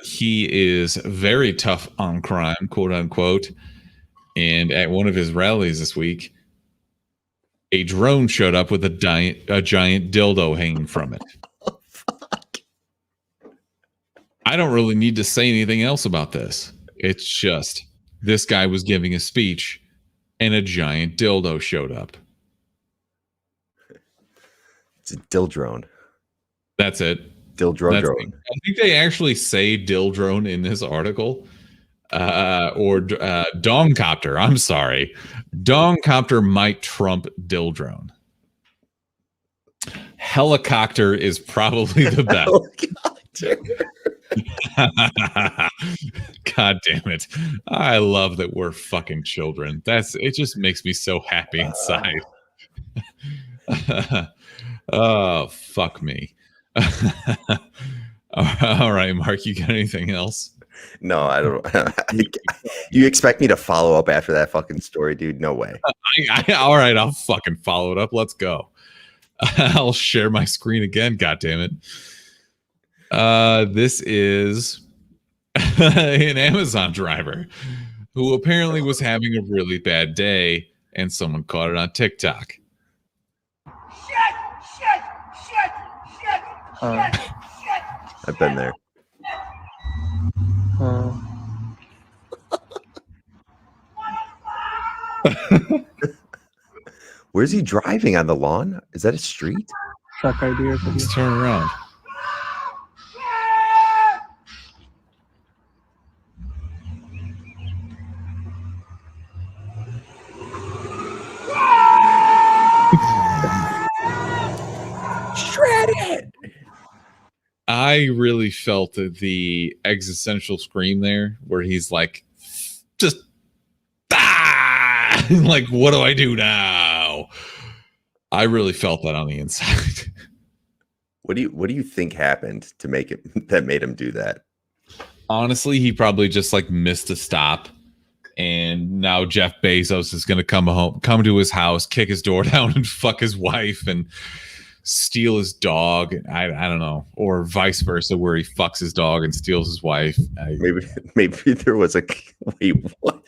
He is very tough on crime, quote unquote. And at one of his rallies this week, a drone showed up with a giant dildo hanging from it. Oh, fuck. I don't really need to say anything else about this. It's just this guy was giving a speech and a giant dildo showed up. It's a dill drone. That's it. Dill drone. I think they actually say dill drone in this article. Or dongcopter. I'm sorry. Dongcopter might trump dill drone. Helicopter is probably the best. God damn it. I love that we're fucking children. It just makes me so happy inside. Oh, fuck me. All right, Mark, you got anything else? No, I don't. You expect me to follow up after that fucking story, dude? No way. All right, I'll fucking follow it up. Let's go. I'll share my screen again. God damn it. This is an Amazon driver who apparently was having a really bad day, and someone caught it on TikTok. I've been there. Where's he driving, on the lawn? Is that a street? Suck idea. Let's turn around. Shredded. I really felt the existential scream there where he's like, just like, what do I do now? I really felt that on the inside. What do you think happened to make it that made him do that? Honestly, he probably just like missed a stop, and now Jeff Bezos is going to come to his house, kick his door down, and fuck his wife, and steal his dog. I don't know, or vice versa, where he fucks his dog and steals his wife. Maybe there was a wait, what?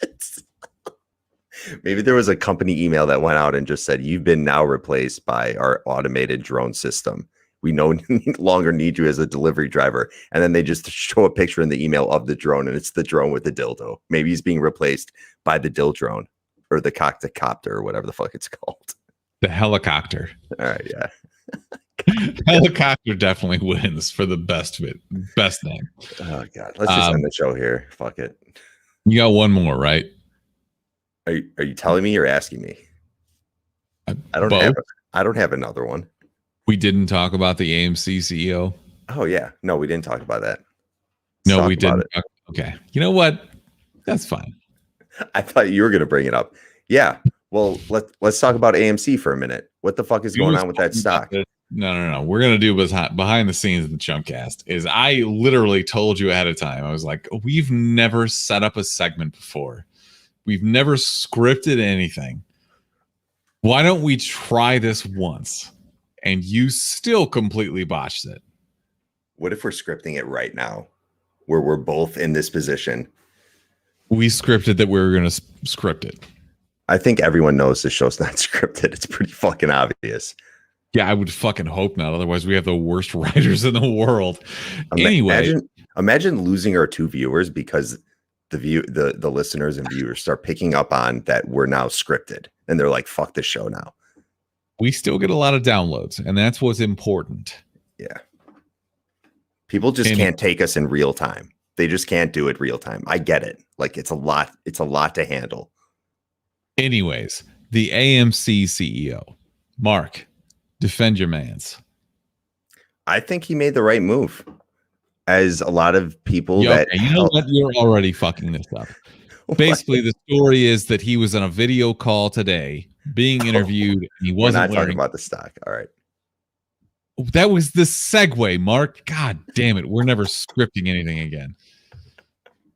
Maybe there was a company email that went out and just said, "You've been now replaced by our automated drone system. We no longer need you as a delivery driver." And then they just show a picture in the email of the drone, and it's the drone with the dildo. Maybe he's being replaced by the dill drone, or the cockcopter, or whatever the fuck it's called. The helicopter. All right, yeah. Helicopter definitely wins for the best name. Oh god, let's just end the show here. Fuck it. You got one more, right? Are you telling me, or asking me? I don't have another one. We didn't talk about the AMC CEO. Oh yeah, no, we didn't talk about that. No, we didn't. Okay, you know what? That's fine. I thought you were going to bring it up. Yeah. Well, let's talk about AMC for a minute. What the fuck is going on with that stock? No. We're going to do behind the scenes of the Chumpcast. Is I literally told you ahead of time. I was like, we've never set up a segment before. We've never scripted anything. Why don't we try this once? And you still completely botched it. What if we're scripting it right now, where we're both in this position? We scripted that we were going to script it. I think everyone knows the show's not scripted. It's pretty fucking obvious. Yeah, I would fucking hope not. Otherwise, we have the worst writers in the world. Anyway, imagine losing our 2 viewers because the listeners and viewers start picking up on that we're now scripted, and they're like, "Fuck this show now." We still get a lot of downloads, and that's what's important. Yeah, people just can't take us in real time. They just can't do it real time. I get it. Like it's a lot to handle. Anyways, the AMC CEO, Mark, defend your mans. I think he made the right move. As a lot of people you know what? You're already fucking this up. Basically, the story is that he was on a video call today being interviewed. And he wasn't We're not talking about the stock. All right. That was the segue, Mark. God damn it. We're never scripting anything again.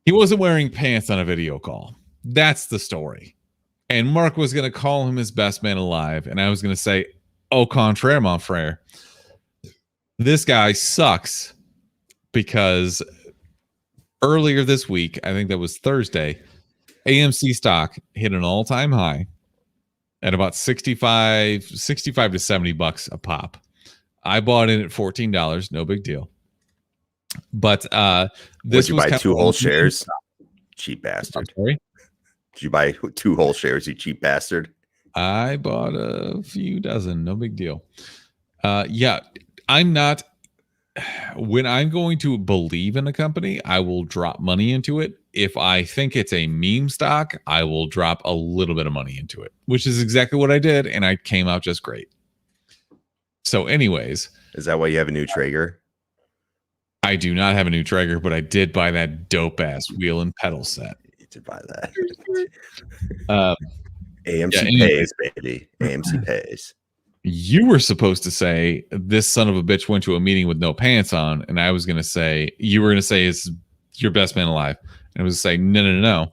He wasn't wearing pants on a video call. That's the story. And Mark was going to call him his best man alive. And I was going to say, au contraire, mon frere. This guy sucks because earlier this week, I think that was Thursday, AMC stock hit an all-time high at about 65 to $70 a pop. I bought in at $14, no big deal. But this Would you was buy 2 whole shares? Cheap bastard. Sorry? Did you buy 2 whole shares, you cheap bastard? I bought a few dozen, no big deal. Yeah, I'm not. When I'm going to believe in a company, I will drop money into it. If I think it's a meme stock, I will drop a little bit of money into it, which is exactly what I did, and I came out just great. So, anyways, is that why you have a new Traeger? I do not have a new Traeger, but I did buy that dope ass wheel and pedal set. You did buy that. AMC pays, baby. AMC pays. You were supposed to say this son of a bitch went to a meeting with no pants on, and I was going to say you were going to say it's your best man alive, and I was going to say no,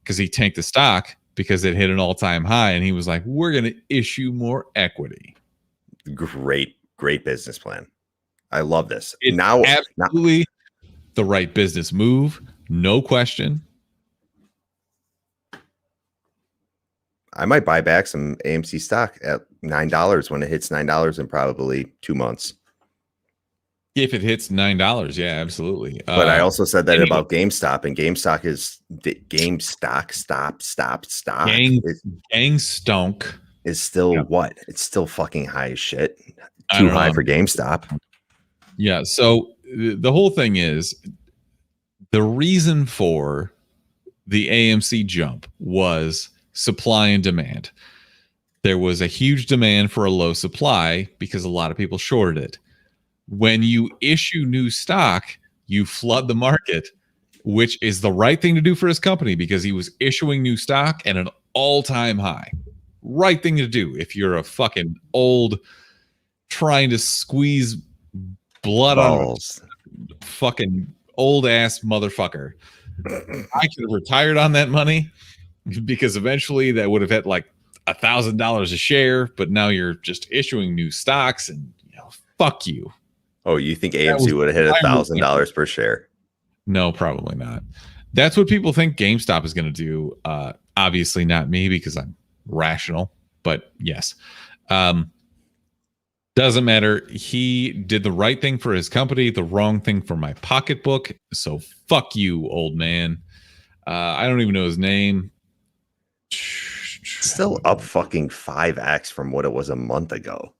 because he tanked the stock because it hit an all-time high, and he was like, "We're going to issue more equity." Great business plan. I love this. It's absolutely the right business move, no question. I might buy back some AMC stock at $9 when it hits $9 in probably 2 months. If it hits $9, yeah, absolutely. But I also said that about GameStop, and GameStop is Gang stonk is still what? It's still fucking high as shit. Too high for GameStop. Yeah. So the whole thing is the reason for the AMC jump was supply and demand. There was a huge demand for a low supply because a lot of people shorted it. When you issue new stock, you flood the market, which is the right thing to do for his company because he was issuing new stock at an all-time high. Right thing to do if you're a fucking old trying to squeeze blood balls on a fucking old ass motherfucker. I could have retired on that money because eventually that would have hit like $1,000 a share, but now you're just issuing new stocks and fuck you. Oh, you think AMC would have hit $1,000 per share? No, probably not. That's what people think GameStop is going to do. Obviously not me because I'm rational, but yes. Doesn't matter. He did the right thing for his company, the wrong thing for my pocketbook. So fuck you, old man. I don't even know his name. Still up fucking 5x from what it was a month ago.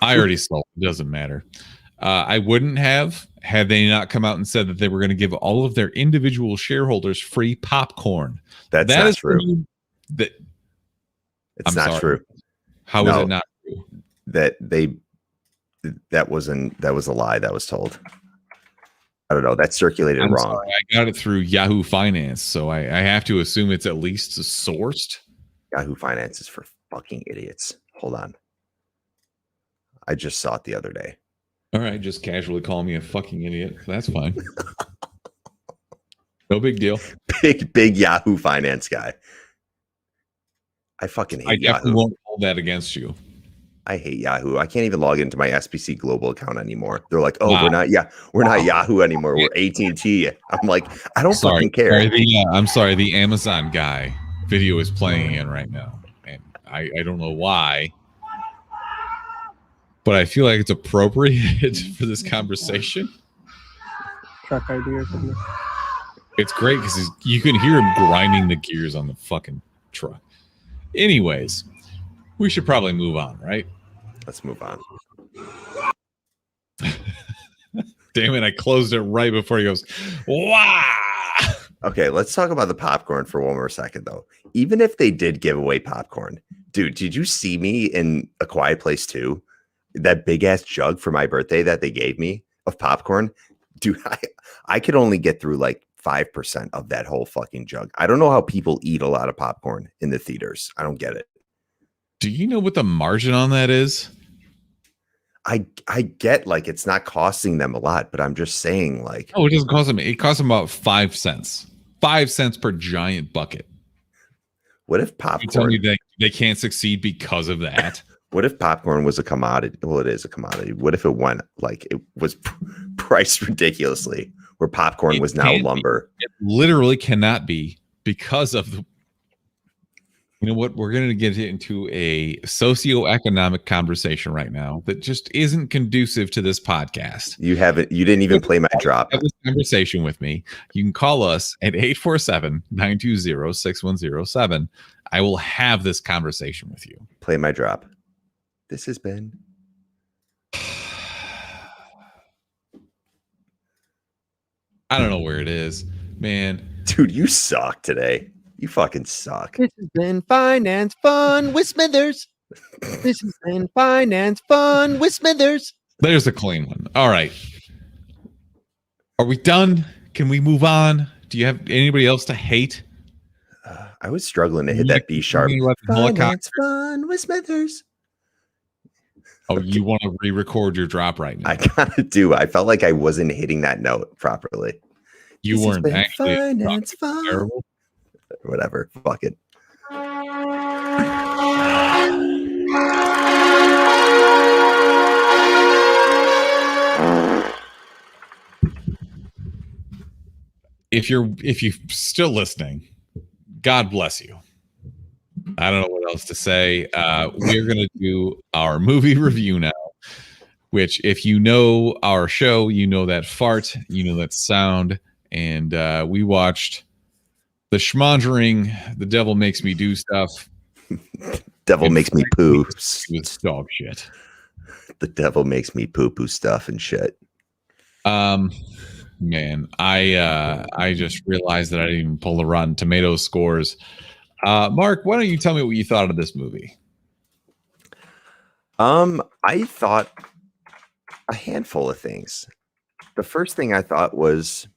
I already sold. It doesn't matter. I wouldn't have had they not come out and said that they were going to give all of their individual shareholders free popcorn. That not is true. It's not true. How is it not true? That was a lie that was told. I don't know. That circulated wrong. Sorry, I got it through Yahoo Finance, so I have to assume it's at least sourced. Yahoo Finance is for fucking idiots. Hold on. I just saw it the other day. All right, just casually call me a fucking idiot. That's fine. No big deal. Big Yahoo Finance guy. I fucking hate Yahoo. I definitely won't hold that against you. I hate Yahoo. I can't even log into my SBC Global account anymore. They're like, "Oh, wow. we're not Yahoo anymore. We're AT&T." I'm like, I don't fucking care. I'm sorry. The Amazon guy video is playing again right now, and I don't know why, but I feel like it's appropriate for this conversation. Truck ID or something. It's great because you can hear him grinding the gears on the fucking truck. Anyways, we should probably move on, right? Let's move on. Damn it, I closed it right before he goes, wow. Okay, let's talk about the popcorn for one more second, though. Even if they did give away popcorn, dude, did you see me in A Quiet Place 2? That big-ass jug for my birthday that they gave me of popcorn? Dude, I could only get through like 5% of that whole fucking jug. I don't know how people eat a lot of popcorn in the theaters. I don't get it. Do you know what the margin on that is? I get like it's not costing them a lot, but I'm just saying like, oh, it doesn't cost them. It costs them about 5 cents. 5 cents per giant bucket. What if You tell me popcorn? they can't succeed because of that? What if popcorn was a commodity? Well, it is a commodity. What if it went like it was priced ridiculously, where popcorn It was now can't be. lumber? It literally cannot be because of the. You know what? We're going to get into a socioeconomic conversation right now that just isn't conducive to this podcast. You haven't. You didn't even play my drop. Have this conversation with me. You can call us at 847-920-6107. I will have this conversation with you. Play my drop. This has been. I don't know where it is, man. Dude, you suck today. You fucking suck. This has been finance fun with Smithers. This has been finance fun with Smithers. There's a clean one. All right. Are we done? Can we move on? Do you have anybody else to hate? I was struggling to hit that B sharp. Finance fun with Smithers. Oh, you want to re-record your drop right now? I kind of do. I felt like I wasn't hitting that note properly. You This has weren't been actually finance fun. terrible. Whatever. Fuck it. If you're still listening, God bless you. I don't know what else to say. We're gonna do our movie review now. Which, if you know our show, you know that fart, you know that sound, and we watched The Schmondering, The Devil Makes Me Do Stuff. Devil And makes me frankly, poo. It was dog shit. The devil makes me poo poo stuff and shit. Man, I just realized that I didn't even pull the Rotten Tomatoes scores. Mark, why don't you tell me what you thought of this movie? I thought a handful of things. The first thing I thought was,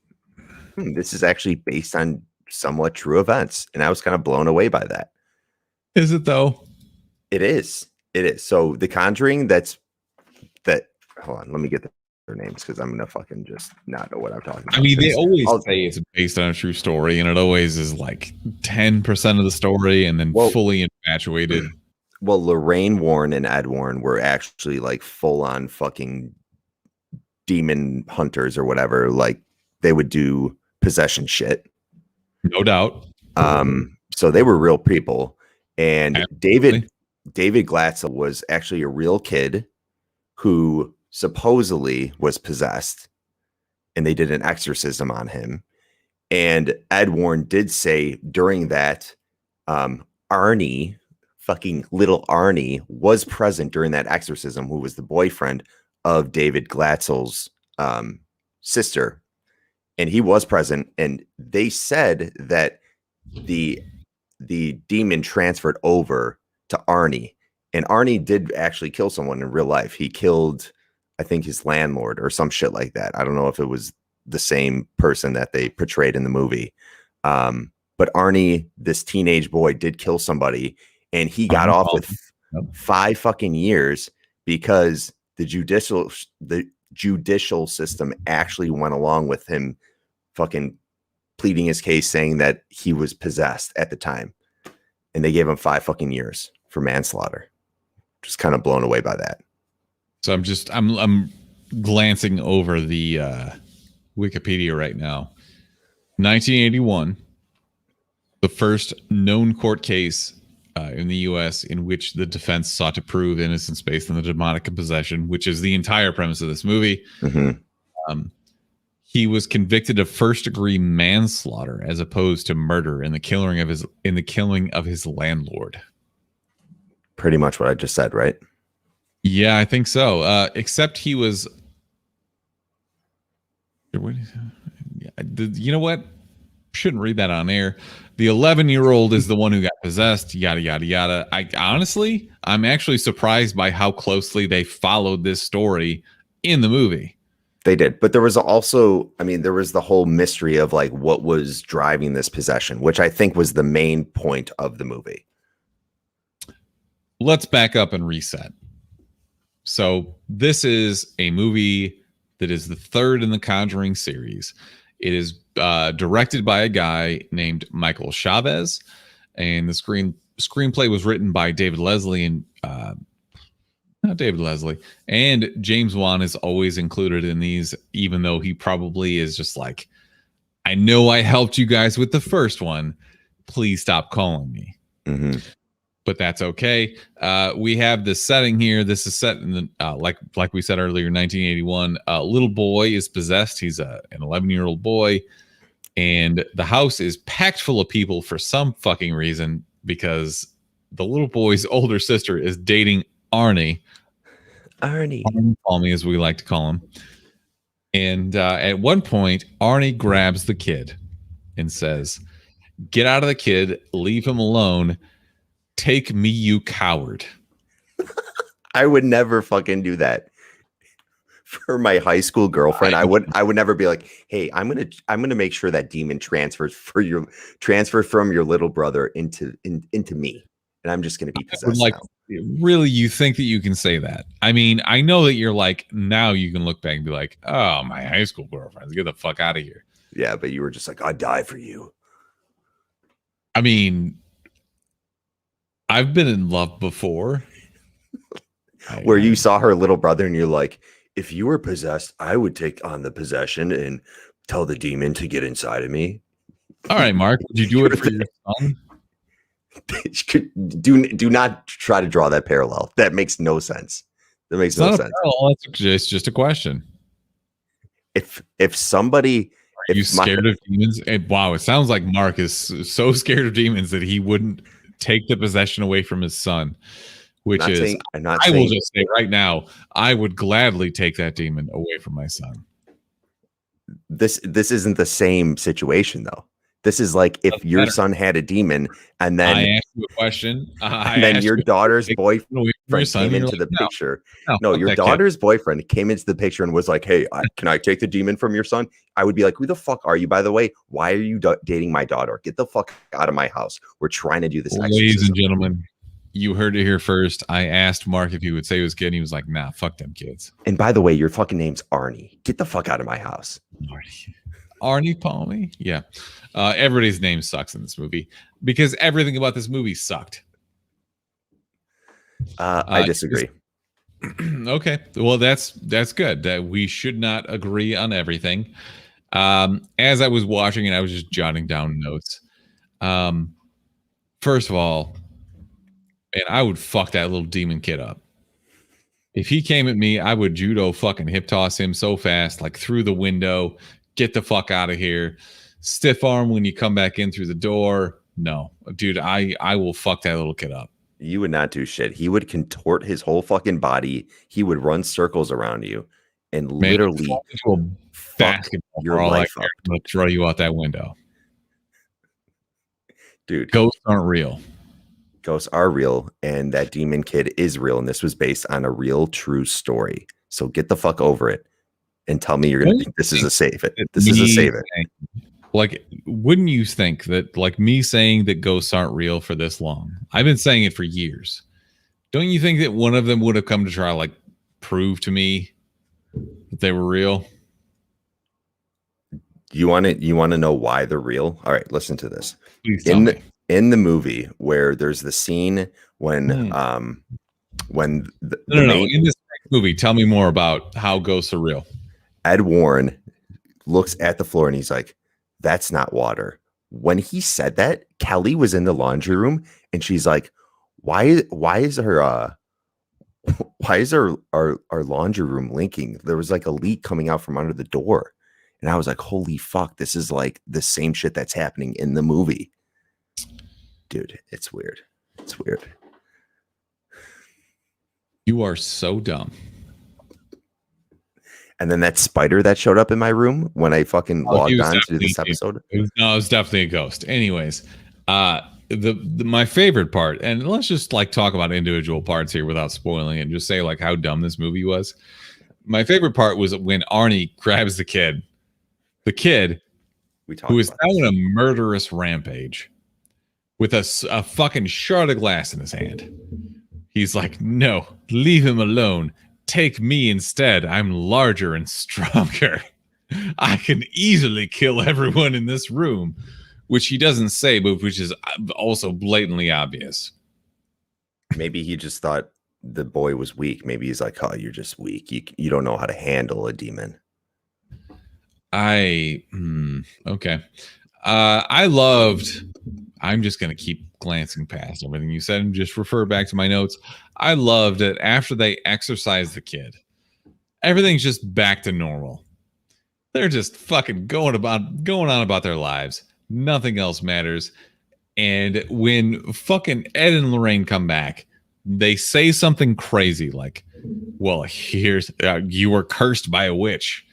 this is actually based on somewhat true events, and I was kind of blown away by that. Is it though? It is. It is. So the Conjuring, hold on, let me get their names because I'm gonna fucking just not know what I'm talking about. I mean, they always I'll- say it's based on a true story, and it always is like 10% of the story, and then fully infatuated. Well, Lorraine Warren and Ed Warren were actually like full on fucking demon hunters or whatever. Like they would do possession shit. No doubt. So they were real people. And Absolutely. David Glatzel was actually a real kid who supposedly was possessed, and they did an exorcism on him. And Ed Warren did say during that, Arnie, fucking little Arnie, was present during that exorcism, who was the boyfriend of David Glatzel's sister. And he was present. And they said that the demon transferred over to Arnie. And Arnie did actually kill someone in real life. He killed, I think, his landlord or some shit like that. I don't know if it was the same person that they portrayed in the movie. But Arnie, this teenage boy, did kill somebody, and he got off with 5 fucking years because the judicial system actually went along with him fucking pleading his case, saying that he was possessed at the time, and they gave him 5 fucking years for manslaughter. Just kind of blown away by that. So I'm glancing over the Wikipedia right now. 1981, the first known court case in the U.S. in which the defense sought to prove innocence based on the demonic possession, which is the entire premise of this movie. Mm-hmm. He was convicted of first-degree manslaughter as opposed to murder in the killing of his landlord. Pretty much what I just said, right? Yeah, I think so. Except he was. You know what? Shouldn't read that on air. The 11-year-old is the one who got possessed. Yada yada yada. I'm actually surprised by how closely they followed this story in the movie. They did, but there was also, there was the whole mystery of like what was driving this possession, which I think was the main point of the movie. Let's back up and reset. So this is a movie that is the third in the Conjuring series. It is directed by a guy named Michael Chavez, and the screenplay was written by David Leslie and not David Leslie, and James Wan is always included in these, even though he probably is just like, I know I helped you guys with the first one. Please stop calling me. Mm-hmm. But that's okay. We have the setting here. This is set in the like we said earlier, 1981. A little boy is possessed. He's an 11-year-old boy, and the house is packed full of people for some fucking reason, because the little boy's older sister is dating Arnie, Palmy, as we like to call him. And at one point, Arnie grabs the kid and says, "Get out of the kid. Leave him alone. Take me, you coward." I would never fucking do that for my high school girlfriend. I would never be like, "Hey, I'm gonna make sure that demon transfers from your little brother into me, and I'm just gonna be possessed now." Really, you think that you can say that? I mean, I know that you're like, now you can look back and be like, "Oh, my high school girlfriend, get the fuck out of here." Yeah, but you were just like, "I'd die for you." I mean, I've been in love before. Where you saw her little brother and you're like, "If you were possessed, I would take on the possession and tell the demon to get inside of me." All right, Mark, would you do it for your son? Do not try to draw that parallel. That makes no sense. That makes no sense. It's just a question. If somebody, are you scared of demons? And wow, it sounds like Mark is so scared of demons that he wouldn't take the possession away from his son. Which I will just say right now, I would gladly take that demon away from my son. This isn't the same situation though. This is like if your son had a demon and then I asked you a question, and then your daughter's boyfriend came into the picture. No, your daughter's boyfriend came into the picture and was like, "Hey, can I take the demon from your son?" I would be like, "Who the fuck are you, by the way? Why are you dating my daughter? Get the fuck out of my house. We're trying to do this." Ladies and gentlemen, you heard it here first. I asked Mark if he would say he was good. He was like, "Nah, fuck them kids." And by the way, your fucking name's Arnie. Get the fuck out of my house. Arnie Palmy. Yeah. Everybody's name sucks in this movie because everything about this movie sucked. I disagree. Okay. Well, that's good. That we should not agree on everything. As I was watching it, I was just jotting down notes. First of all, man, I would fuck that little demon kid up. If he came at me, I would judo fucking hip toss him so fast, like through the window. Get the fuck out of here. Stiff arm when you come back in through the door. No, dude, I will fuck that little kid up. You would not do shit. He would contort his whole fucking body. He would run circles around you and literally fuck your life up. I'll throw you out that window. Dude, ghosts aren't real. Ghosts are real, and that demon kid is real, and this was based on a real, true story. So get the fuck over it and tell me you're gonna think this is a save it. This is a save it. Like, wouldn't you think that, like, me saying that ghosts aren't real for this long? I've been saying it for years. Don't you think that one of them would have come to try to, like, prove to me that they were real? You want to know why they're real? All right, listen to this. Please tell me. In the movie where there's the scene when in this movie, tell me more about how ghosts are real. Ed Warren looks at the floor and he's like, "That's not water." When he said that, Kelly was in the laundry room and she's like, why is our laundry room leaking? There was like a leak coming out from under the door. And I was like, holy fuck, this is like the same shit that's happening in the movie. Dude, it's weird. It's weird. You are so dumb. And then that spider that showed up in my room when I fucking logged on to this episode. It was definitely a ghost. Anyways, my favorite part, and let's just like talk about individual parts here without spoiling it and just say like how dumb this movie was. My favorite part was when Arnie grabs the kid who is now on a murderous rampage with a fucking shard of glass in his hand. He's like, "No, leave him alone. Take me instead. I'm larger and stronger. I can easily kill everyone in this room." which he doesn't say, but which is also blatantly obvious. Maybe he just thought the boy was weak. Maybe he's like, oh, you're just weak. You don't know how to handle a demon. Okay. I'm just going to keep glancing past everything you said and just refer back to my notes. I loved it after they exorcised the kid. Everything's just back to normal. They're just fucking going on about their lives. Nothing else matters. And when fucking Ed and Lorraine come back, they say something crazy like, well, here's you were cursed by a witch.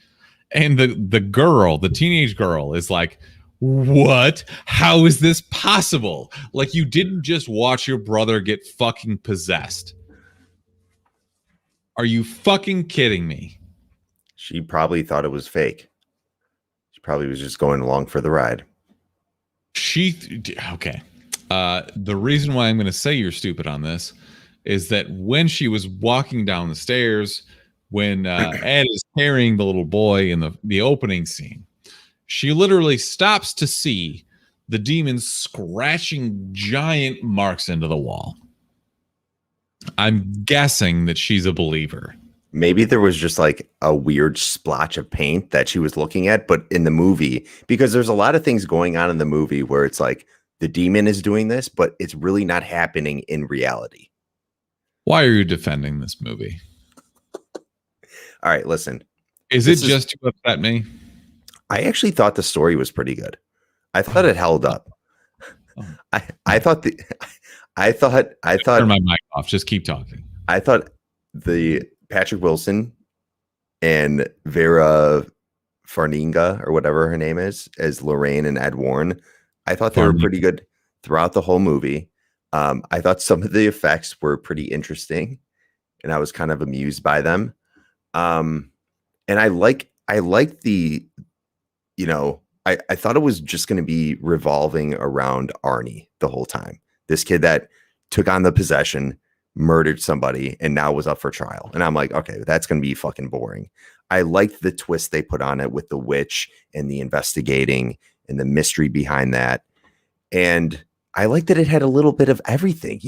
And the teenage girl is like, what? How is this possible? Like, you didn't just watch your brother get fucking possessed. Are you fucking kidding me? She probably thought it was fake. She probably was just going along for the ride. Okay. The reason why I'm going to say you're stupid on this is that when she was walking down the stairs, when Ed is carrying the little boy in the opening scene, she literally stops to see the demon scratching giant marks into the wall. I'm guessing that she's a believer. Maybe there was just like a weird splotch of paint that she was looking at, but in the movie, because there's a lot of things going on in the movie where it's like the demon is doing this, but it's really not happening in reality. Why are you defending this movie? All right, listen. Is it just to upset me? I actually thought the story was pretty good. I thought it held up. I thought turn my mic off. Just keep talking. I thought the Patrick Wilson and Vera Farmiga or whatever her name is as Lorraine and Ed Warren, I thought they were pretty good throughout the whole movie. I thought some of the effects were pretty interesting, and I was kind of amused by them. And I liked the, I thought it was just going to be revolving around Arnie the whole time. This kid that took on the possession, murdered somebody, and now was up for trial. And I'm like, okay, that's going to be fucking boring. I liked the twist they put on it with the witch and the investigating and the mystery behind that. And I liked that it had a little bit of everything.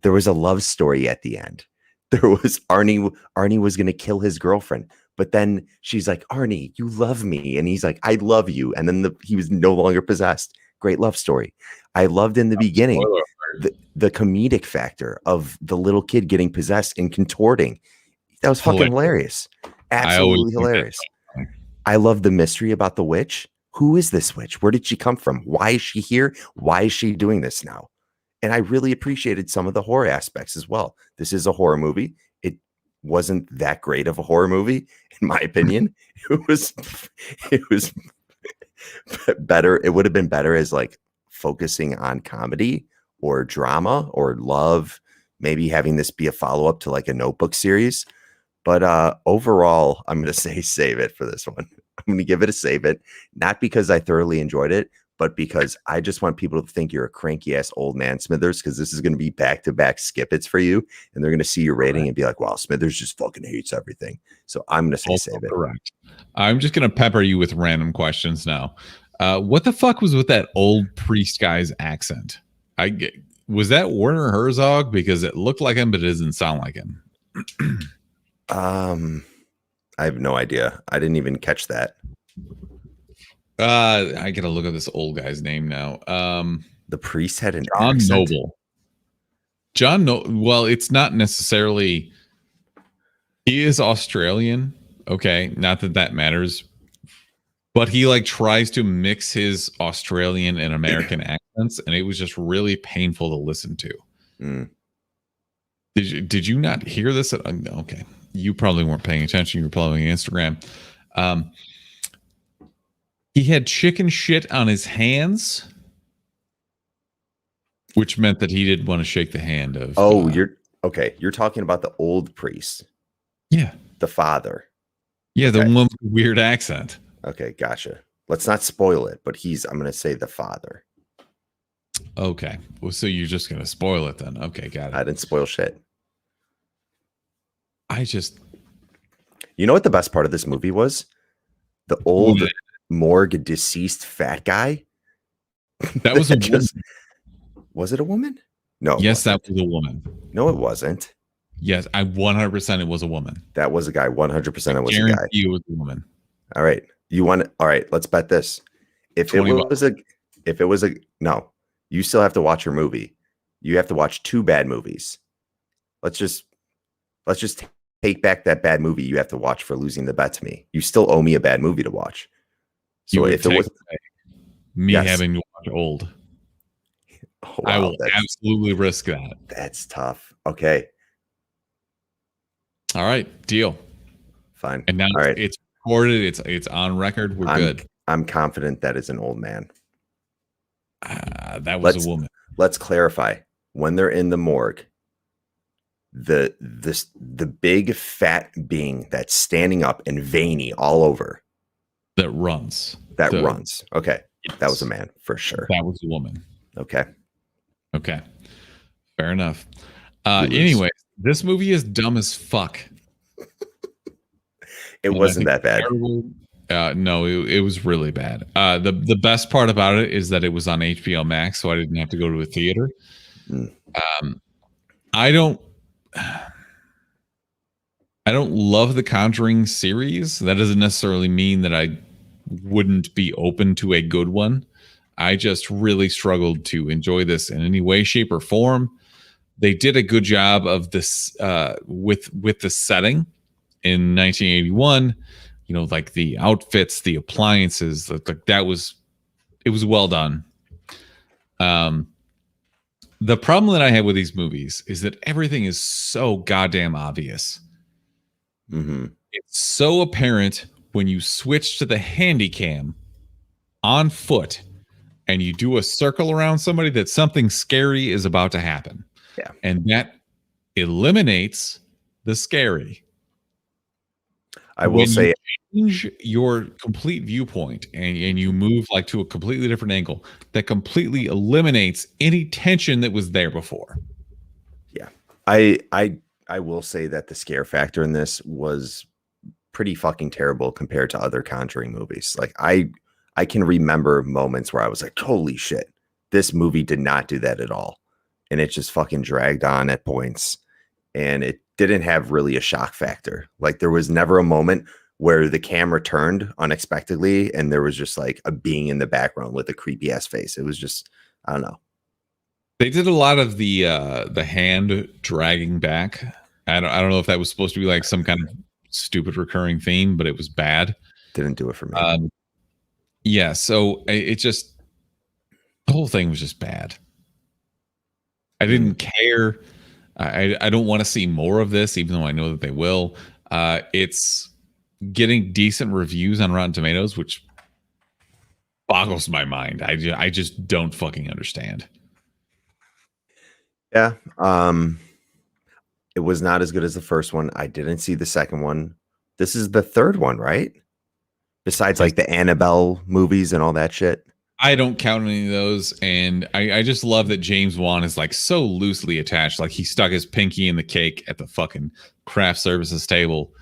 There was a love story at the end. There was Arnie was going to kill his girlfriend, but then she's like, Arnie, you love me. And he's like, I love you. And then he was no longer possessed. Great love story. I loved in the beginning the comedic factor of the little kid getting possessed and contorting. That was fucking hilarious. Absolutely hilarious. I love the mystery about the witch. Who is this witch? Where did she come from? Why is she here? Why is she doing this now? And I really appreciated some of the horror aspects as well. This is a horror movie. It wasn't that great of a horror movie, in my opinion. It was better. It would have been better as like focusing on comedy or drama or love, maybe having this be a follow-up to like a Notebook series. But overall, I'm going to say save it for this one. I'm going to give it a save it, not because I thoroughly enjoyed it, but because I just want people to think you're a cranky ass old man, Smithers, because this is going to be back-to-back skip-its for you. And they're going to see your rating and be like, wow, Smithers just fucking hates everything. So I'm going to say save it. Correct. I'm just going to pepper you with random questions now. What the fuck was with that old priest guy's accent? Was that Werner Herzog? Because it looked like him, but it doesn't sound like him. I have no idea. I didn't even catch that. I gotta look at this old guy's name now. The priest had an John accent? Noble. Well, it's not necessarily. He is Australian. Okay, not that matters. But he like tries to mix his Australian and American accents, and it was just really painful to listen to. Mm. Did you not hear this? Okay, you probably weren't paying attention. You were probably on Instagram. He had chicken shit on his hands, which meant that he didn't want to shake the hand of. Oh, you're okay. You're talking about the old priest. Yeah, the father. Yeah, okay. The one with the weird accent. Okay, gotcha. Let's not spoil it, but I'm going to say the father. Okay. Well, so you're just going to spoil it then. Okay, got it. I didn't spoil shit. You know what the best part of this movie was? The old morgue deceased fat guy That was a woman. Was it a woman? No. Yes, that was a woman. No, it wasn't. Yes, I 100% it was a woman. That was a guy. 100% it was a guy. Guarantee it was a woman. All right. All right, let's bet this. If it was a no, you still have to watch your movie. You have to watch 2 bad movies. Let's just take back that bad movie you have to watch for losing the bet to me. You still owe me a bad movie to watch. So if it was me having to watch Old, wow, I will absolutely risk that. That's tough. Okay. All right, deal. Fine. And now all right. it's recorded. It's on record. We're good. I'm confident that is an old man. That was a woman. Let's clarify. When they're in the morgue, the big fat being that's standing up and veiny all over. That runs. Runs. Okay. Yes. That was a man for sure. That was a woman. Okay. Fair enough. Anyway, this movie is dumb as fuck. It wasn't that bad. No, it was really bad. The best part about it is that it was on HBO Max, so I didn't have to go to a theater. I don't love the Conjuring series. That doesn't necessarily mean that I wouldn't be open to a good one. I just really struggled to enjoy this in any way, shape, or form. They did a good job of this with the setting in 1981. You know, like the outfits, the appliances, it was well done. The problem that I have with these movies is that everything is so goddamn obvious. Mm-hmm. It's so apparent when you switch to the handy cam on foot and you do a circle around somebody that something scary is about to happen. Yeah. And that eliminates the scary. I will say, change your complete viewpoint and you move like to a completely different angle, that completely eliminates any tension that was there before. Yeah. I will say that the scare factor in this was pretty fucking terrible compared to other Conjuring movies. Like I can remember moments where I was like, holy shit, this movie did not do that at all. And it just fucking dragged on at points. And it didn't have really a shock factor. Like there was never a moment where the camera turned unexpectedly and there was just like a being in the background with a creepy ass face. It was just, I don't know. They did a lot of the hand dragging back. I don't know if that was supposed to be like some kind of stupid recurring theme, but it was bad. Didn't do it for me. Yeah, so it just, the whole thing was just bad. I didn't care. I don't want to see more of this, even though I know that they will. It's getting decent reviews on Rotten Tomatoes, which boggles my mind. I just don't fucking understand. Yeah. It was not as good as the first one. I didn't see the second one. This is the third one, right? Besides like the Annabelle movies and all that shit. I don't count any of those. And I just love that James Wan is like so loosely attached. Like he stuck his pinky in the cake at the fucking craft services table.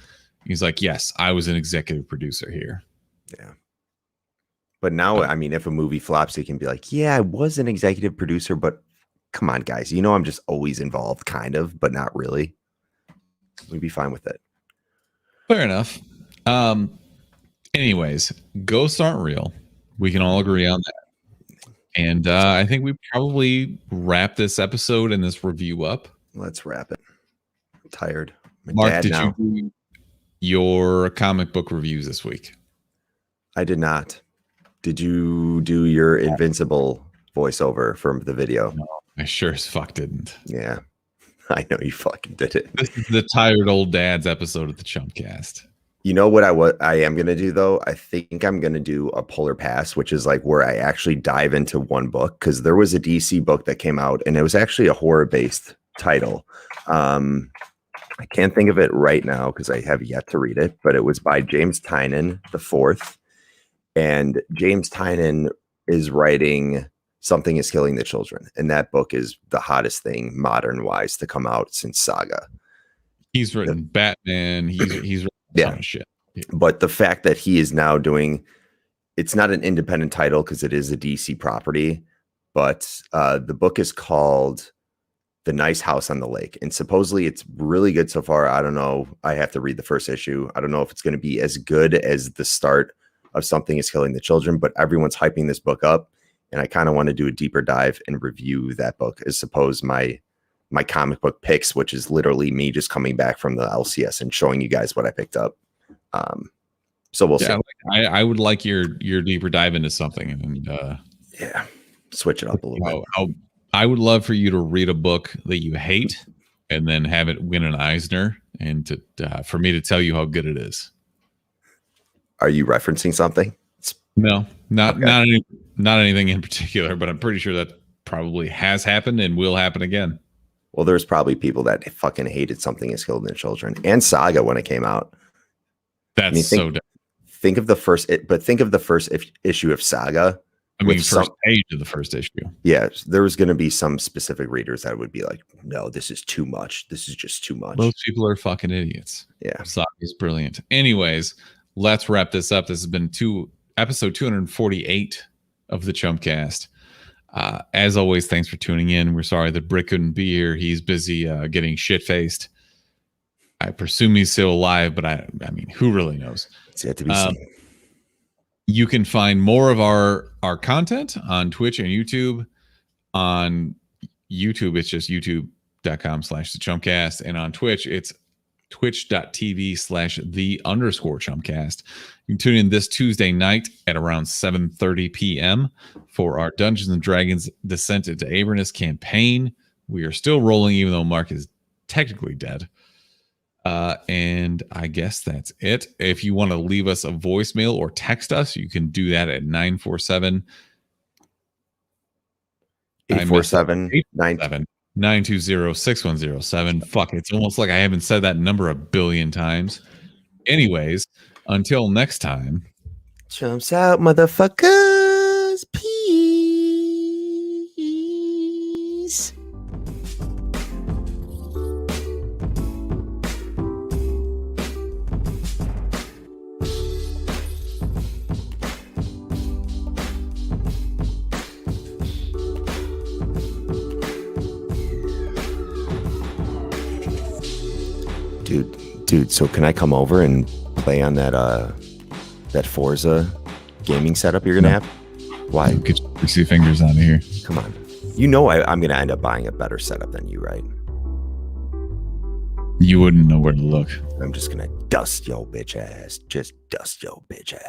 He's like, yes, I was an executive producer here. Yeah. But now, I mean, if a movie flops, he can be like, yeah, I was an executive producer, but come on, guys. You know, I'm just always involved, kind of, but not really. We'd be fine with it. Fair enough. Anyways, ghosts aren't real. We can all agree on that. And I think we probably wrap this episode and this review up. Let's wrap it. I'm tired. Mark, did you do your comic book reviews this week? I did not. Did you do your Invincible voiceover from the video? No, I sure as fuck didn't. Yeah, I know you fucking did it. This is the Tired Old Dads episode of the Chumpcast. You know what I am going to do, though? I think I'm going to do a Polar Pass, which is like where I actually dive into one book, because there was a DC book that came out and it was actually a horror-based title. I can't think of it right now because I have yet to read it, but it was by James Tynion IV. And James Tynion is writing Something is Killing the Children. And that book is the hottest thing modern-wise to come out since Saga. He's written Batman. He's written a ton of shit. But the fact that he is now doing, it's not an independent title because it is a DC property, but the book is called The Nice House on the Lake, and supposedly it's really good so far. I don't know. I have to read the first issue. I don't know if it's going to be as good as the start of Something is Killing the Children, but everyone's hyping this book up, and I kind of want to do a deeper dive and review that book as opposed my comic book picks, which is literally me just coming back from the LCS and showing you guys what I picked up. So we'll see. I would like your deeper dive into something, and yeah, switch it up a little bit. I would love for you to read a book that you hate and then have it win an Eisner, and for me to tell you how good it is. Are you referencing something? No, not anything in particular, but I'm pretty sure that probably has happened and will happen again. Well, there's probably people that fucking hated Something is Killing the Children and Saga when it came out. That's so dumb. Think of the first issue of Saga. I mean, first page of the first issue. Yeah, there was going to be some specific readers that would be like, no, this is too much. This is just too much. Most people are fucking idiots. Yeah. Saga is brilliant. Anyways, let's wrap this up. This has been episode 248 of the Chumpcast. As always, thanks for tuning in. We're sorry that Brick couldn't be here. He's busy getting shit-faced. I presume he's still alive, but I mean, who really knows? It's yet to be seen. You can find more of our content on Twitch and YouTube. On YouTube, it's just youtube.com/thechumpcast. And on Twitch, it's twitch.tv/the_chumpcast. You can tune in this Tuesday night at around 7:30 p.m. for our Dungeons and Dragons Descent into Avernus campaign. We are still rolling, even though Mark is technically dead. And I guess that's it. If you want to leave us a voicemail or text us, you can do that at 947-920-6107. Fuck, it's almost like I haven't said that number a billion times. Anyways, until next time. Chumps out, motherfuckers. Peace. Dude, so can I come over and play on that Forza gaming setup you're gonna have? Why? Get your 60 fingers out of here. Come on. You know I'm gonna end up buying a better setup than you, right? You wouldn't know where to look. I'm just gonna dust your bitch ass. Just dust your bitch ass.